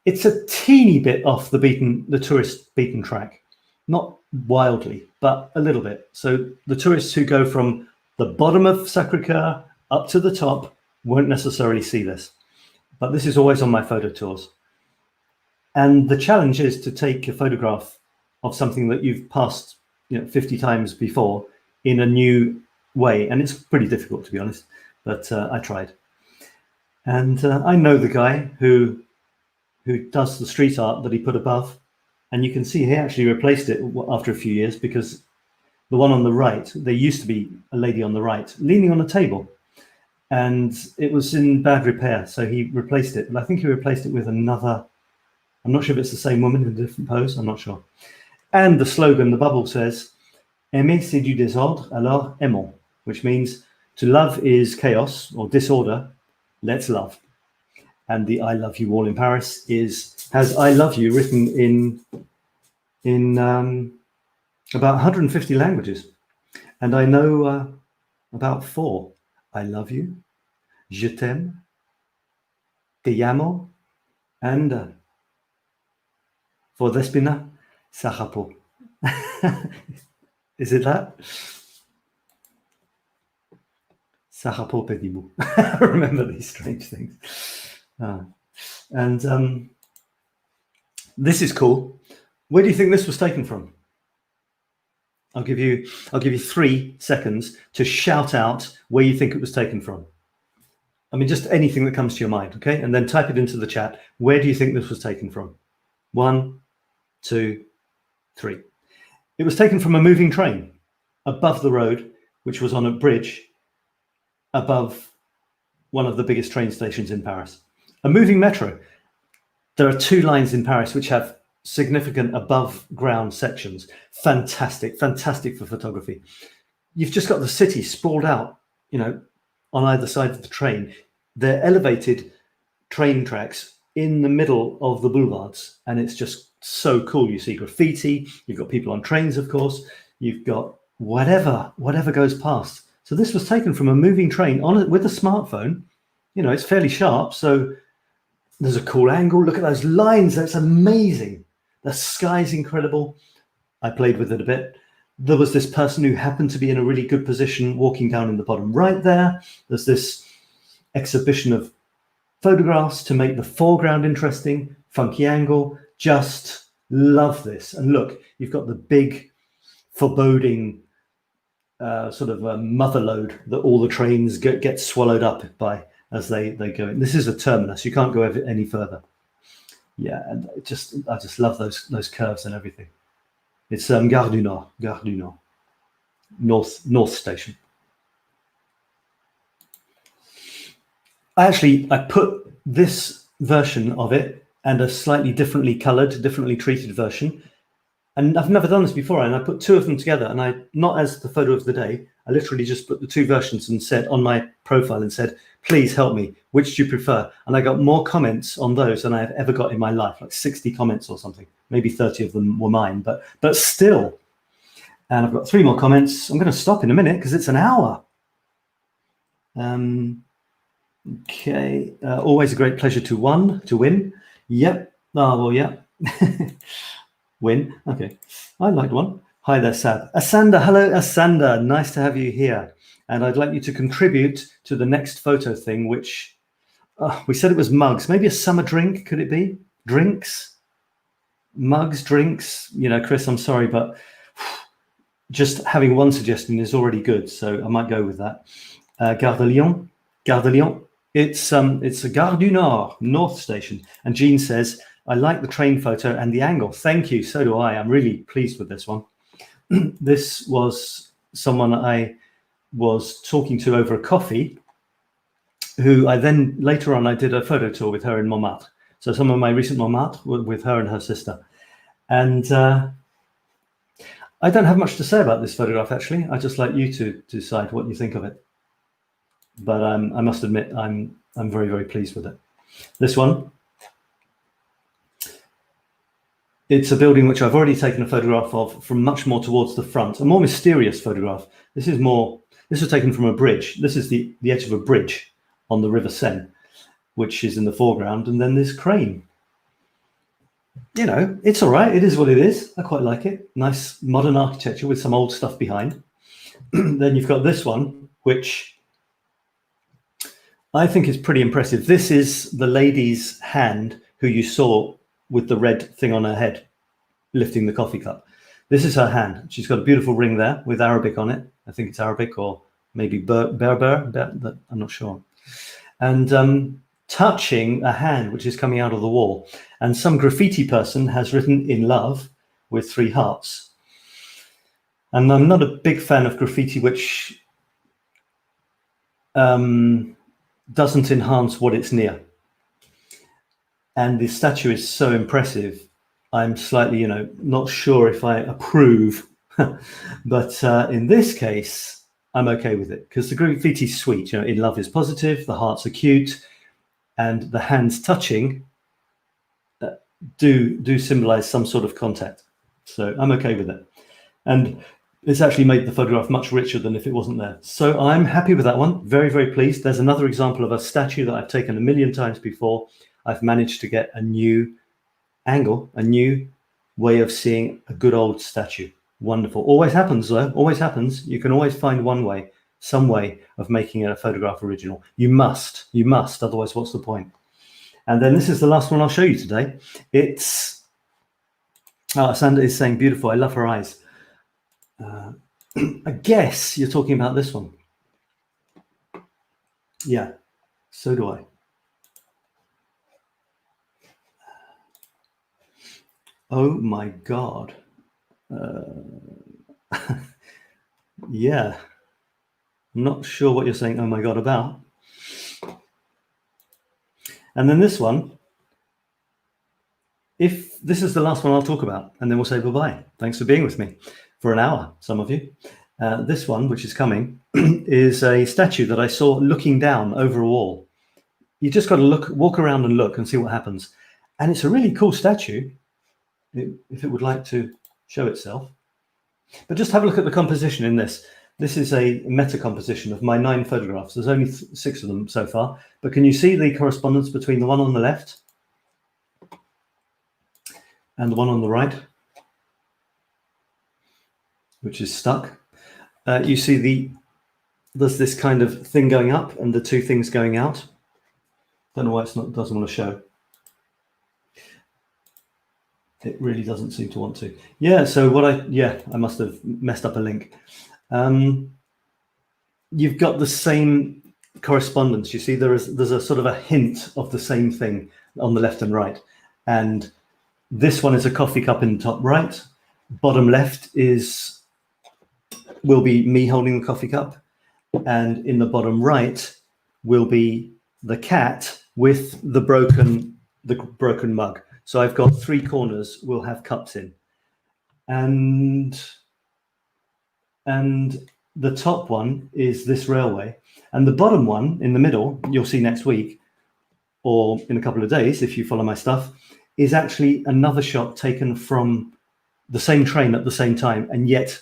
It's a teeny bit off the tourist beaten track, not wildly, but a little bit. So the tourists who go from the bottom of Sacré-Cœur up to the top won't necessarily see this, but this is always on my photo tours. And the challenge is to take a photograph of something that you've passed 50 times before in a new way, and it's pretty difficult, to be honest, but I tried. And I know the guy who does the street art that he put above, and you can see he actually replaced it after a few years, because the one on the right, there used to be a lady on the right leaning on a table, and it was in bad repair, so he replaced it. But I think he replaced it with another. I'm not sure if it's the same woman in a different pose. I'm not sure. And the slogan, the bubble says, "Aimer c'est du désordre, alors aimons," which means to love is chaos or disorder. Let's love. And the I Love You wall in Paris has I love you written in about 150 languages. And I know about 4. I love you, je t'aime, te llamo, and 𝗙𝗪𝗔𝗠𝗪 𝗔𝗪𝗔𝗠. Is it that? 𝗔𝗪𝗔𝗪. I remember these strange things. And this is cool. Where do you think this was taken from? I'll give you 3 seconds to shout out where you think it was taken from. I mean, just anything that comes to your mind, okay? And then type it into the chat. Where do you think this was taken from? 1, 2, 3. It was taken from a moving train above the road, which was on a bridge above one of the biggest train stations in Paris. A moving metro. There are 2 lines in Paris which have significant above ground sections. Fantastic for photography. You've just got the city sprawled out, on either side of the train. They're elevated train tracks in the middle of the boulevards, and it's just so cool. You see graffiti, you've got people on trains, of course, you've got whatever goes past. So this was taken from a moving train with a smartphone. It's fairly sharp, so there's a cool angle. Look at those lines, that's amazing. The sky's incredible. I played with it a bit. There was this person who happened to be in a really good position walking down in the bottom right there. There's this exhibition of photographs to make the foreground interesting, funky angle. Just love this. And look, you've got the big foreboding sort of mother lode that all the trains get swallowed up by as they go in. This is a terminus. You can't go any further. Yeah, and I just love those curves and everything. It's Gare du Nord, North Station. I put this version of it and a slightly differently colored, differently treated version. And I've never done this before, and I put 2 of them together, and not as the photo of the day, I literally just put the two versions and said on my profile and said, please help me, which do you prefer? And I got more comments on those than I've ever got in my life, like 60 comments or something. Maybe 30 of them were mine, but still. And I've got 3 more comments. I'm going to stop in a minute because it's an hour. Okay, always a great pleasure to win. Yep. Oh, well, yeah. Win. Okay, I liked one. Hi there, Sab. Asanda, hello, Asanda. Nice to have you here. And I'd like you to contribute to the next photo thing, which we said it was mugs. Maybe a summer drink, could it be? Drinks? Mugs, drinks? You know, Chris, I'm sorry, but just having one suggestion is already good. So I might go with that. Gare de Lyon. Gare de Lyon. It's a Gare du Nord, North Station. And Jean says, I like the train photo and the angle. Thank you. So do I. I'm really pleased with this one. This was someone I was talking to over a coffee, who I then later on I did a photo tour with her in Montmartre. So some of my recent Montmartre were with her and her sister. And I don't have much to say about this photograph, actually. I'd just like you to decide what you think of it. But I must admit, I'm very, very pleased with it. This one. It's a building which I've already taken a photograph of from much more towards the front, a more mysterious photograph. This was taken from a bridge. This is the edge of a bridge on the River Seine, which is in the foreground, and then this crane. You know, it's all right. It is what it is. I quite like it. Nice modern architecture with some old stuff behind. Then you've got this one, which I think is pretty impressive. This is the lady's hand who you saw with the red thing on her head, lifting the coffee cup. This is her hand. She's got a beautiful ring there with Arabic on it. I think it's Arabic or maybe Berber, I'm not sure. And touching a hand which is coming out of the wall. And some graffiti person has written "in love" with 3 hearts. And I'm not a big fan of graffiti which doesn't enhance what it's near. And the statue is so impressive. I'm slightly, not sure if I approve, but in this case, I'm okay with it because the graffiti is sweet. In love is positive, the hearts are cute, and the hands touching do symbolize some sort of contact. So I'm okay with it. And it's actually made the photograph much richer than if it wasn't there. So I'm happy with that one. Very, very pleased. There's another example of a statue that I've taken a million times before. I've managed to get a new angle, a new way of seeing a good old statue. Wonderful. Always happens, though. Always happens. You can always find one way, some way of making a photograph original. You must. Otherwise, what's the point? And then this is the last one I'll show you today. It's, Sandra is saying, beautiful. I love her eyes. I guess you're talking about this one. Yeah, so do I. Oh my God. Yeah, I'm not sure what you're saying, oh my God, about. And then this one, if this is the last one I'll talk about, and then we'll say bye-bye. Thanks for being with me for an hour, some of you. This one, which is coming, is a statue that I saw looking down over a wall. You just got to walk around and look and see what happens. And it's a really cool statue, if it would like to show itself. But just have a look at the composition in this. This is a meta composition of my 9 photographs. There's only 6 of them so far. But can you see the correspondence between the one on the left and the one on the right, which is stuck? You see there's this kind of thing going up and the 2 things going out. Don't know why doesn't want to show. It really doesn't seem to want to. Yeah, so I must have messed up a link. You've got the same correspondence. You see there's a sort of a hint of the same thing on the left and right. And this one is a coffee cup in the top right. Bottom left will be me holding the coffee cup. And in the bottom right will be the cat with the broken mug. So I've got 3 corners will have cups in. And the top one is this railway, and the bottom one in the middle, you'll see next week or in a couple of days if you follow my stuff, is actually another shot taken from the same train at the same time, and yet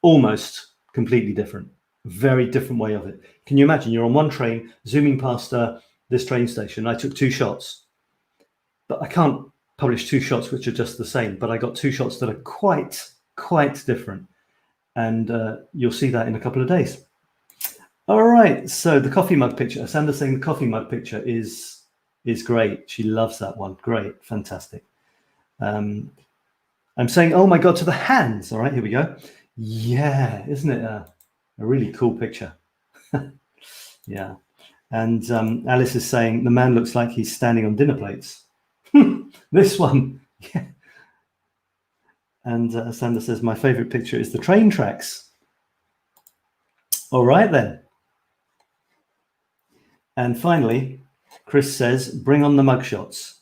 almost completely different. Very different way of it. Can you imagine? You're on one train zooming past this train station. I took 2 shots, but I can't publish 2 shots which are just the same, but I got 2 shots that are quite different, and you'll see that in a couple of days. All right, so the coffee mug picture. Sandra's saying the coffee mug picture is great. She loves that one. Great, fantastic. I'm saying, oh my God, to the hands. All right, here we go. Yeah, isn't it a really cool picture? Yeah. And Alice is saying the man looks like he's standing on dinner plates. This one. Yeah. And Sandra says my favorite picture is the train tracks. All right then. And finally, Chris says, bring on the mugshots.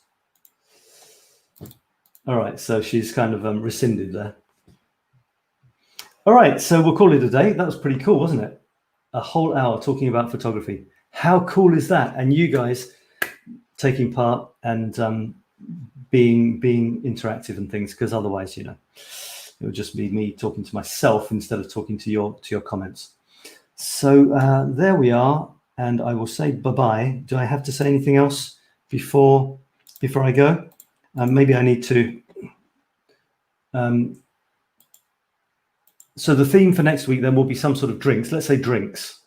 All right, so she's kind of rescinded there. All right, so we'll call it a day. That was pretty cool, wasn't it? A whole hour talking about photography. How cool is that? And you guys taking part and being interactive and things, because otherwise, you know, it would just be me talking to myself instead of talking to your comments. So there we are, and I will say bye-bye. Do I have to say anything else before I go? Maybe I need to. So the theme for next week then will be some sort of drinks. Let's say drinks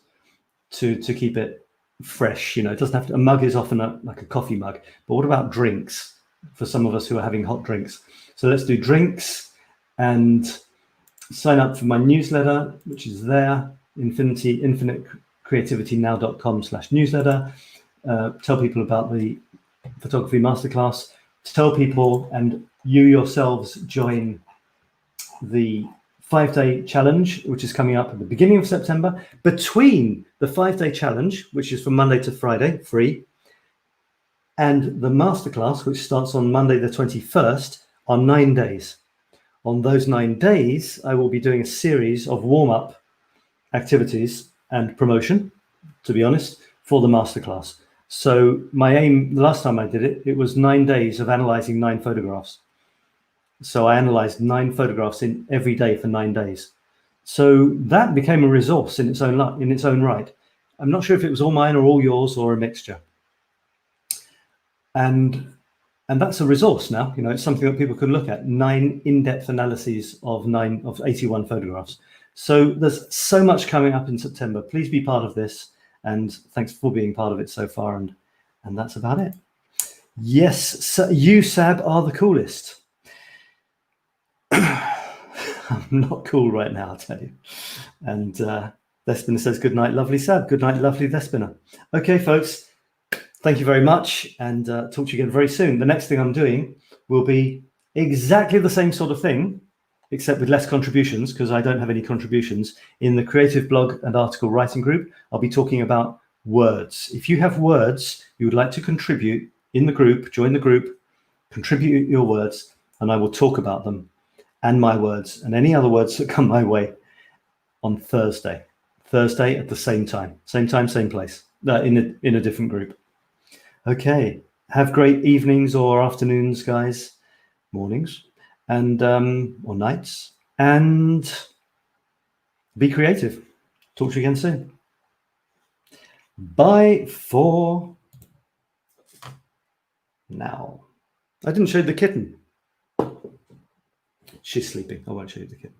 to keep it fresh. You know, it doesn't have to. A mug is often like a coffee mug, but what about drinks for some of us who are having hot drinks? So let's do drinks and sign up for my newsletter, which is there, infinitecreativitynow.com/newsletter. Tell people about the photography masterclass. Tell people, and you yourselves join the 5-day challenge, which is coming up at the beginning of September. Between the 5-day challenge, which is from Monday to Friday, free, and the masterclass, which starts on Monday the 21st, are 9 days. On those 9 days, I will be doing a series of warm-up activities and promotion, to be honest, for the masterclass. So my aim, the last time I did it, it was 9 days of analyzing 9 photographs. So I analyzed 9 photographs in every day for 9 days. So that became a resource in its own right. I'm not sure if it was all mine or all yours or a mixture. And that's a resource now. You know, it's something that people can look at. 9 in-depth analyses of 81 photographs. So there's so much coming up in September. Please be part of this, and thanks for being part of it so far. And that's about it. Yes, so you, Sab, are the coolest. I'm not cool right now, I'll tell you. And Despina says, good night, lovely Sab. Good night, lovely Despina. Okay, folks, thank you very much, and talk to you again very soon. The next thing I'm doing will be exactly the same sort of thing, except with less contributions, because I don't have any contributions. In the creative blog and article writing group, I'll be talking about words. If you have words you would like to contribute in the group, join the group, contribute your words, and I will talk about them and my words and any other words that come my way on Thursday at the same time, same place, in a different group. Okay, have great evenings or afternoons, guys, mornings, and or nights, and be creative. Talk to you again soon. Bye for now. I didn't show you the kitten. She's sleeping. I won't show you the kitten.